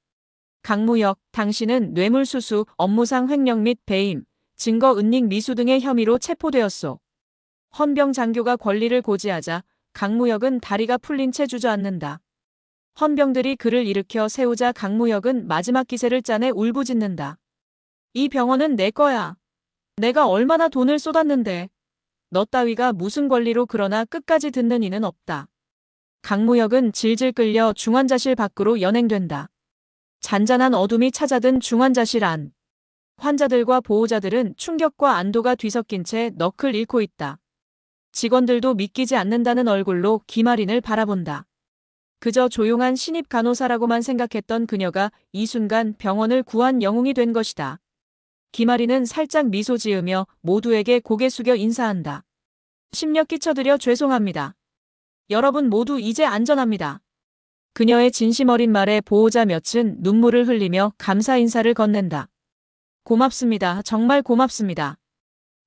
강무혁, 당신은 뇌물수수, 업무상 횡령 및 배임, 증거 은닉 미수 등의 혐의로 체포되었소. 헌병 장교가 권리를 고지하자 강무혁은 다리가 풀린 채 주저앉는다. 헌병들이 그를 일으켜 세우자 강무혁은 마지막 기세를 짜내 울부짖는다. 이 병원은 내 거야. 내가 얼마나 돈을 쏟았는데. 너 따위가 무슨 권리로 그러나 끝까지 듣는 이는 없다. 강무혁은 질질 끌려 중환자실 밖으로 연행된다. 잔잔한 어둠이 찾아든 중환자실 안. 환자들과 보호자들은 충격과 안도가 뒤섞인 채 넋을 잃고 있다. 직원들도 믿기지 않는다는 얼굴로 김아린을 바라본다. 그저 조용한 신입 간호사라고만 생각했던 그녀가 이 순간 병원을 구한 영웅이 된 것이다. 김아리는 살짝 미소 지으며 모두에게 고개 숙여 인사한다. 심려 끼쳐드려 죄송합니다. 여러분 모두 이제 안전합니다. 그녀의 진심 어린 말에 보호자 몇은 눈물을 흘리며 감사 인사를 건넨다. 고맙습니다. 정말 고맙습니다.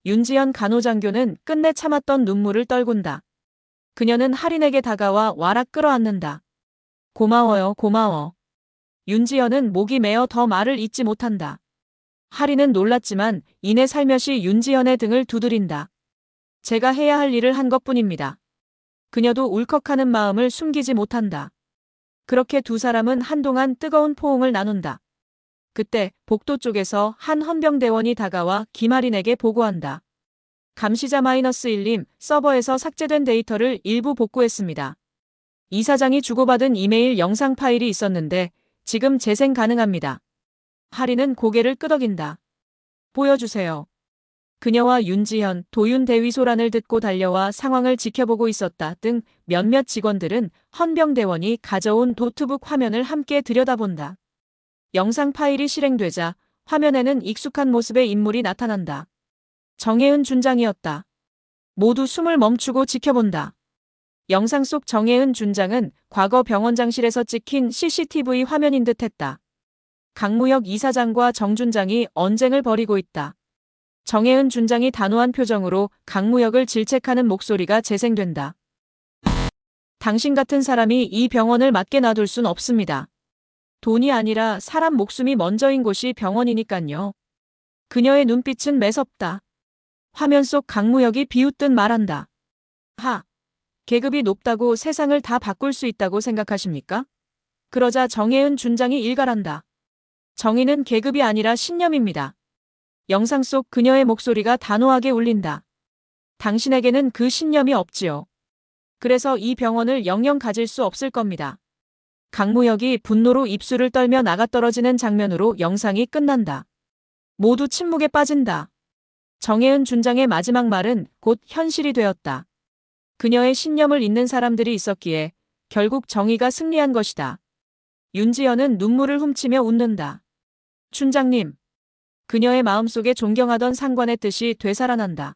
윤지연 간호장교는 끝내 참았던 눈물을 떨군다. 그녀는 할인에게 다가와 와락 끌어안는다. 고마워요, 고마워. 윤지연은 목이 메어 더 말을 잇지 못한다. 할인은 놀랐지만 이내 살며시 윤지연의 등을 두드린다. 제가 해야 할 일을 한 것뿐입니다. 그녀도 울컥하는 마음을 숨기지 못한다. 그렇게 두 사람은 한동안 뜨거운 포옹을 나눈다. 그때 복도 쪽에서 한 헌병대원이 다가와 김할인에게 보고한다. 감시자 -1님, 서버에서 삭제된 데이터를 일부 복구했습니다. 이사장이 주고받은 이메일 영상 파일이 있었는데 지금 재생 가능합니다. 할인은 고개를 끄덕인다. 보여주세요. 그녀와 윤지현, 도윤 대위 소란을 듣고 달려와 상황을 지켜보고 있었다 등 몇몇 직원들은 헌병대원이 가져온 노트북 화면을 함께 들여다본다. 영상 파일이 실행되자 화면에는 익숙한 모습의 인물이 나타난다. 정혜은 준장이었다. 모두 숨을 멈추고 지켜본다. 영상 속 정혜은 준장은 과거 병원장실에서 찍힌 CCTV 화면인 듯했다. 강무혁 이사장과 정 준장이 언쟁을 벌이고 있다. 정혜은 준장이 단호한 표정으로 강무혁을 질책하는 목소리가 재생된다. 당신 같은 사람이 이 병원을 맡게 놔둘 순 없습니다. 돈이 아니라 사람 목숨이 먼저인 곳이 병원이니깐요. 그녀의 눈빛은 매섭다. 화면 속 강무혁이 비웃듯 말한다. 계급이 높다고 세상을 다 바꿀 수 있다고 생각하십니까? 그러자 정혜은 준장이 일갈한다. 정의는 계급이 아니라 신념입니다. 영상 속 그녀의 목소리가 단호하게 울린다. 당신에게는 그 신념이 없지요. 그래서 이 병원을 영영 가질 수 없을 겁니다. 강무혁이 분노로 입술을 떨며 나가떨어지는 장면으로 영상이 끝난다. 모두 침묵에 빠진다. 정혜은 준장의 마지막 말은 곧 현실이 되었다. 그녀의 신념을 잇는 사람들이 있었기에 결국 정의가 승리한 것이다. 윤지연은 눈물을 훔치며 웃는다. 춘장님. 그녀의 마음속에 존경하던 상관의 뜻이 되살아난다.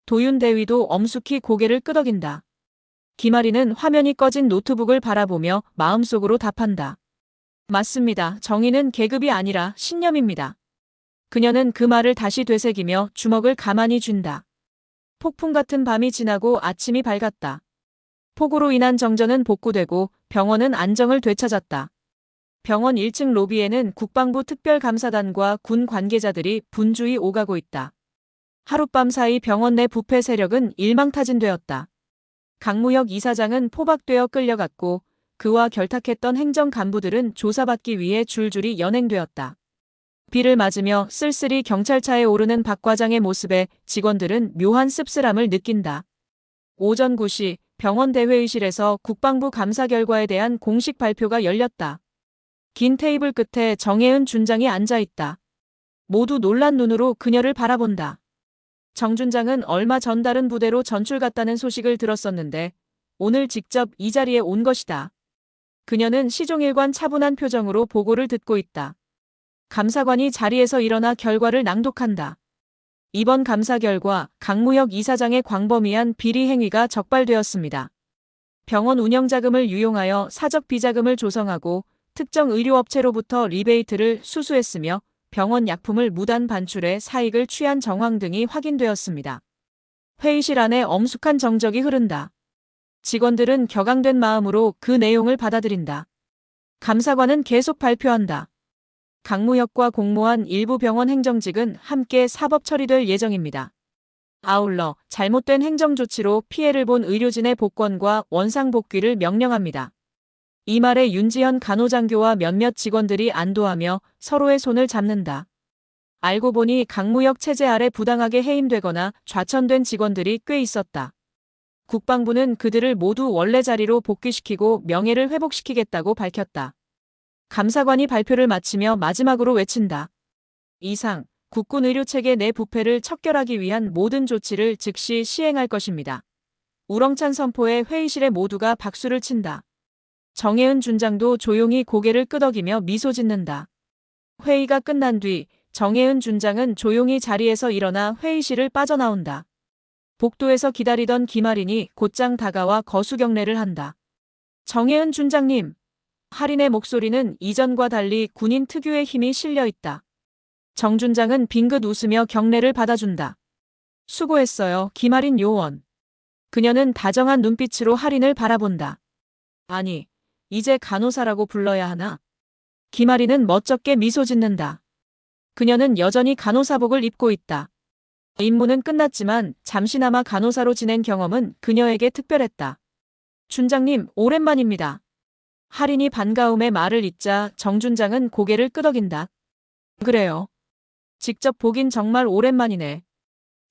도윤 대위도 엄숙히 고개를 끄덕인다. 김아리는 화면이 꺼진 노트북을 바라보며 마음속으로 답한다. 맞습니다. 정의는 계급이 아니라 신념입니다. 그녀는 그 말을 다시 되새기며 주먹을 가만히 쥔다. 폭풍 같은 밤이 지나고 아침이 밝았다. 폭우로 인한 정전은 복구되고 병원은 안정을 되찾았다. 병원 1층 로비에는 국방부 특별감사단과 군 관계자들이 분주히 오가고 있다. 하룻밤 사이 병원 내 부패 세력은 일망타진되었다. 강무혁 이사장은 포박되어 끌려갔고 그와 결탁했던 행정 간부들은 조사받기 위해 줄줄이 연행되었다. 비를 맞으며 쓸쓸히 경찰차에 오르는 박 과장의 모습에 직원들은 묘한 씁쓸함을 느낀다. 오전 9시 병원 대회의실에서 국방부 감사 결과에 대한 공식 발표가 열렸다. 긴 테이블 끝에 정혜은 준장이 앉아있다. 모두 놀란 눈으로 그녀를 바라본다. 정 준장은 얼마 전 다른 부대로 전출 갔다는 소식을 들었었는데 오늘 직접 이 자리에 온 것이다. 그녀는 시종일관 차분한 표정으로 보고를 듣고 있다. 감사관이 자리에서 일어나 결과를 낭독한다. 이번 감사 결과 강무혁 이사장의 광범위한 비리 행위가 적발되었습니다. 병원 운영 자금을 유용하여 사적 비자금을 조성하고 특정 의료업체로부터 리베이트를 수수했으며 병원 약품을 무단 반출해 사익을 취한 정황 등이 확인되었습니다. 회의실 안에 엄숙한 정적이 흐른다. 직원들은 격앙된 마음으로 그 내용을 받아들인다. 감사관은 계속 발표한다. 강무혁과 공모한 일부 병원 행정직은 함께 사법 처리될 예정입니다. 아울러 잘못된 행정 조치로 피해를 본 의료진의 복권과 원상 복귀를 명령합니다. 이 말에 윤지현 간호장교와 몇몇 직원들이 안도하며 서로의 손을 잡는다. 알고 보니 강무혁 체제 아래 부당하게 해임되거나 좌천된 직원들이 꽤 있었다. 국방부는 그들을 모두 원래 자리로 복귀시키고 명예를 회복시키겠다고 밝혔다. 감사관이 발표를 마치며 마지막으로 외친다. 이상, 국군 의료체계 내 부패를 척결하기 위한 모든 조치를 즉시 시행할 것입니다. 우렁찬 선포에 회의실의 모두가 박수를 친다. 정혜은 준장도 조용히 고개를 끄덕이며 미소 짓는다. 회의가 끝난 뒤 정혜은 준장은 조용히 자리에서 일어나 회의실을 빠져나온다. 복도에서 기다리던 김아린이 곧장 다가와 거수경례를 한다. 정혜은 준장님. 할인의 목소리는 이전과 달리 군인 특유의 힘이 실려 있다. 정 준장은 빙긋 웃으며 경례를 받아준다. 수고했어요, 김아린 요원. 그녀는 다정한 눈빛으로 할인을 바라본다. 아니, 이제 간호사라고 불러야 하나? 김아린은 멋쩍게 미소 짓는다. 그녀는 여전히 간호사복을 입고 있다. 임무는 끝났지만 잠시나마 간호사로 지낸 경험은 그녀에게 특별했다. 준장님, 오랜만입니다. 할인이 반가움에 말을 잇자 정 준장은 고개를 끄덕인다. 그래요. 직접 보긴 정말 오랜만이네.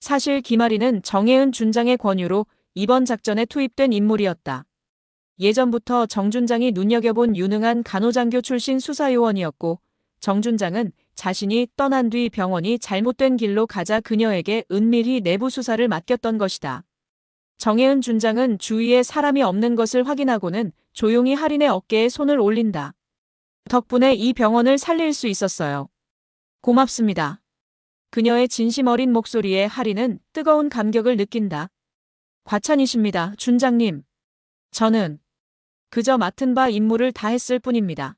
사실 김아린은 정혜은 준장의 권유로 이번 작전에 투입된 인물이었다. 예전부터 정 준장이 눈여겨본 유능한 간호장교 출신 수사요원이었고, 정 준장은 자신이 떠난 뒤 병원이 잘못된 길로 가자 그녀에게 은밀히 내부 수사를 맡겼던 것이다. 정혜은 준장은 주위에 사람이 없는 것을 확인하고는 조용히 할인의 어깨에 손을 올린다. 덕분에 이 병원을 살릴 수 있었어요. 고맙습니다. 그녀의 진심 어린 목소리에 할인은 뜨거운 감격을 느낀다. 과찬이십니다, 준장님. 저는 그저 맡은 바 임무를 다했을 뿐입니다.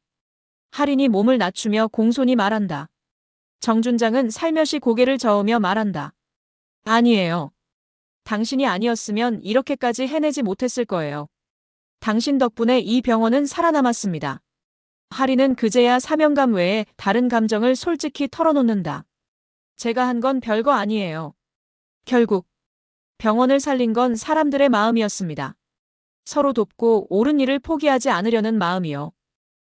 할인이 몸을 낮추며 공손히 말한다. 정 준장은 살며시 고개를 저으며 말한다. 아니에요. 당신이 아니었으면 이렇게까지 해내지 못했을 거예요. 당신 덕분에 이 병원은 살아남았습니다. 할인은 그제야 사명감 외에 다른 감정을 솔직히 털어놓는다. 제가 한 건 별거 아니에요. 결국 병원을 살린 건 사람들의 마음이었습니다. 서로 돕고 옳은 일을 포기하지 않으려는 마음이요.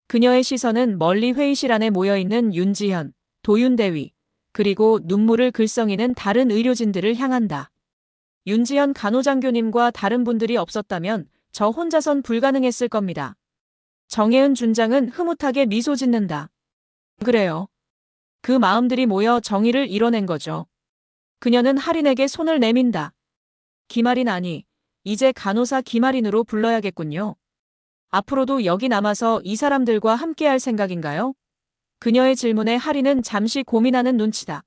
그녀의 시선은 멀리 회의실 안에 모여있는 윤지현, 도윤대위, 그리고 눈물을 글썽이는 다른 의료진들을 향한다. 윤지현 간호장교님과 다른 분들이 없었다면 저 혼자선 불가능했을 겁니다. 정혜은 준장은 흐뭇하게 미소 짓는다. 그래요. 그 마음들이 모여 정의를 이뤄낸 거죠. 그녀는 할인에게 손을 내민다. 김아린 아니, 이제 간호사 김아린으로 불러야겠군요. 앞으로도 여기 남아서 이 사람들과 함께할 생각인가요? 그녀의 질문에 할인은 잠시 고민하는 눈치다.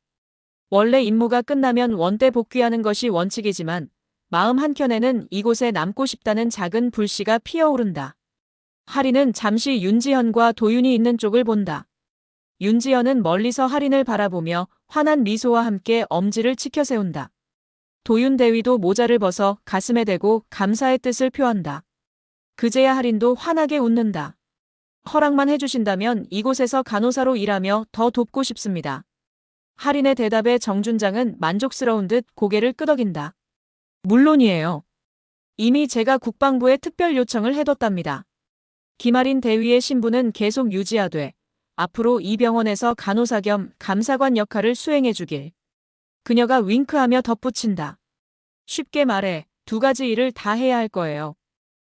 원래 임무가 끝나면 원대 복귀하는 것이 원칙이지만 마음 한켠에는 이곳에 남고 싶다는 작은 불씨가 피어오른다. 할인은 잠시 윤지현과 도윤이 있는 쪽을 본다. 윤지현은 멀리서 할인을 바라보며 환한 미소와 함께 엄지를 치켜세운다. 도윤 대위도 모자를 벗어 가슴에 대고 감사의 뜻을 표한다. 그제야 할인도 환하게 웃는다. 허락만 해주신다면 이곳에서 간호사로 일하며 더 돕고 싶습니다. 할인의 대답에 정 준장은 만족스러운 듯 고개를 끄덕인다. 물론이에요. 이미 제가 국방부에 특별 요청을 해뒀답니다. 김아린 대위의 신분은 계속 유지하되 앞으로 이 병원에서 간호사 겸 감사관 역할을 수행해주길. 그녀가 윙크하며 덧붙인다. 쉽게 말해 두 가지 일을 다 해야 할 거예요.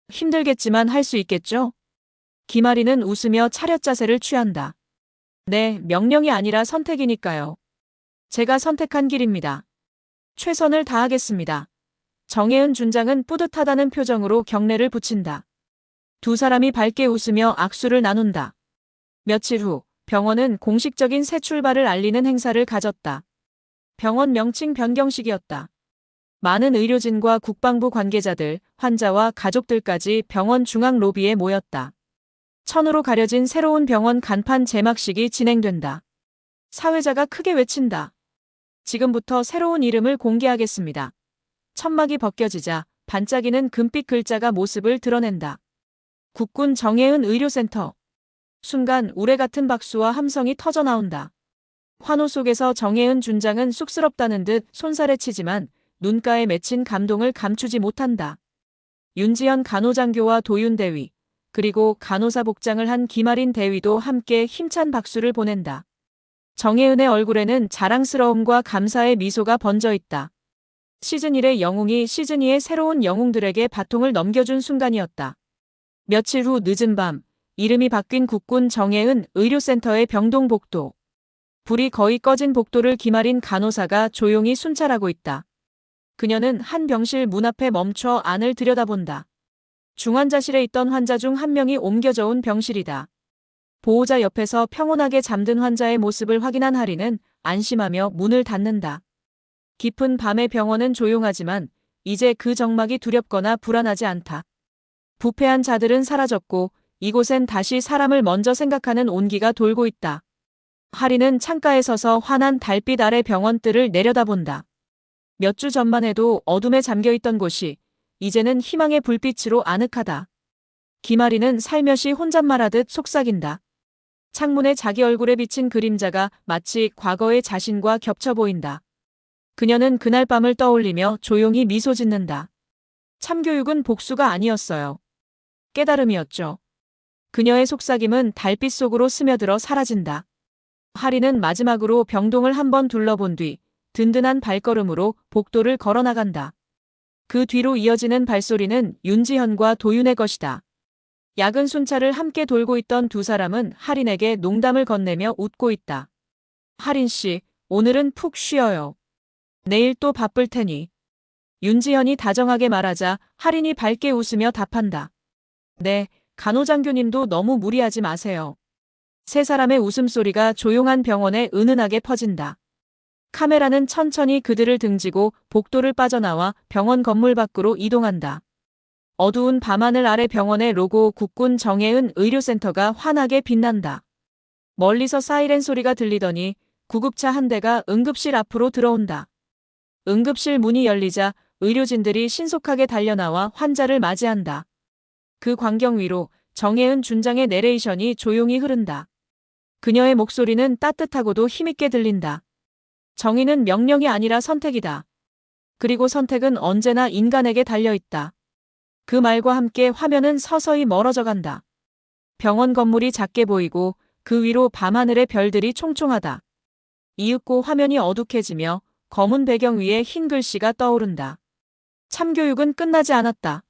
힘들겠지만 할 수 있겠죠? 김아린은 웃으며 차렷 자세를 취한다. 네, 명령이 아니라 선택이니까요. 제가 선택한 길입니다. 최선을 다하겠습니다. 정혜은 준장은 뿌듯하다는 표정으로 경례를 붙인다. 두 사람이 밝게 웃으며 악수를 나눈다. 며칠 후 병원은 공식적인 새 출발을 알리는 행사를 가졌다. 병원 명칭 변경식이었다. 많은 의료진과 국방부 관계자들, 환자와 가족들까지 병원 중앙 로비에 모였다. 천으로 가려진 새로운 병원 간판 제막식이 진행된다. 사회자가 크게 외친다. 지금부터 새로운 이름을 공개하겠습니다. 천막이 벗겨지자 반짝이는 금빛 글자가 모습을 드러낸다. 국군 정혜은 의료센터. 순간 우레 같은 박수와 함성이 터져 나온다. 환호 속에서 정혜은 준장은 쑥스럽다는 듯 손살에 치지만 눈가에 맺힌 감동을 감추지 못한다. 윤지현 간호장교와 도윤 대위, 그리고 간호사 복장을 한 김아린 대위도 함께 힘찬 박수를 보낸다. 정혜은의 얼굴에는 자랑스러움과 감사의 미소가 번져 있다. 시즌 1의 영웅이 시즌 2의 새로운 영웅들에게 바통을 넘겨준 순간이었다. 며칠 후 늦은 밤, 이름이 바뀐 국군 정혜은 의료센터의 병동 복도. 불이 거의 꺼진 복도를 김아린 간호사가 조용히 순찰하고 있다. 그녀는 한 병실 문 앞에 멈춰 안을 들여다본다. 중환자실에 있던 환자 중 한 명이 옮겨져 온 병실이다. 보호자 옆에서 평온하게 잠든 환자의 모습을 확인한 할인은 안심하며 문을 닫는다. 깊은 밤의 병원은 조용하지만 이제 그 정막이 두렵거나 불안하지 않다. 부패한 자들은 사라졌고 이곳엔 다시 사람을 먼저 생각하는 온기가 돌고 있다. 하리는 창가에 서서 환한 달빛 아래 병원뜰을 내려다본다. 몇 주 전만 해도 어둠에 잠겨있던 곳이 이제는 희망의 불빛으로 아늑하다. 김아리는 살며시 혼잣말하듯 속삭인다. 창문에 자기 얼굴에 비친 그림자가 마치 과거의 자신과 겹쳐 보인다. 그녀는 그날 밤을 떠올리며 조용히 미소 짓는다. 참교육은 복수가 아니었어요. 깨달음이었죠. 그녀의 속삭임은 달빛 속으로 스며들어 사라진다. 하리는 마지막으로 병동을 한번 둘러본 뒤 든든한 발걸음으로 복도를 걸어나간다. 그 뒤로 이어지는 발소리는 윤지현과 도윤의 것이다. 야근 순찰을 함께 돌고 있던 두 사람은 하린에게 농담을 건네며 웃고 있다. 하린 씨, 오늘은 푹 쉬어요. 내일 또 바쁠 테니. 윤지현이 다정하게 말하자 하린이 밝게 웃으며 답한다. 네, 간호장교님도 너무 무리하지 마세요. 세 사람의 웃음소리가 조용한 병원에 은은하게 퍼진다. 카메라는 천천히 그들을 등지고 복도를 빠져나와 병원 건물 밖으로 이동한다. 어두운 밤하늘 아래 병원의 로고 국군 정혜은 의료센터가 환하게 빛난다. 멀리서 사이렌 소리가 들리더니 구급차 한 대가 응급실 앞으로 들어온다. 응급실 문이 열리자 의료진들이 신속하게 달려나와 환자를 맞이한다. 그 광경 위로 정혜은 준장의 내레이션이 조용히 흐른다. 그녀의 목소리는 따뜻하고도 힘있게 들린다. 정의는 명령이 아니라 선택이다. 그리고 선택은 언제나 인간에게 달려있다. 그 말과 함께 화면은 서서히 멀어져 간다. 병원 건물이 작게 보이고 그 위로 밤하늘의 별들이 총총하다. 이윽고 화면이 어둑해지며 검은 배경 위에 흰 글씨가 떠오른다. 참교육은 끝나지 않았다.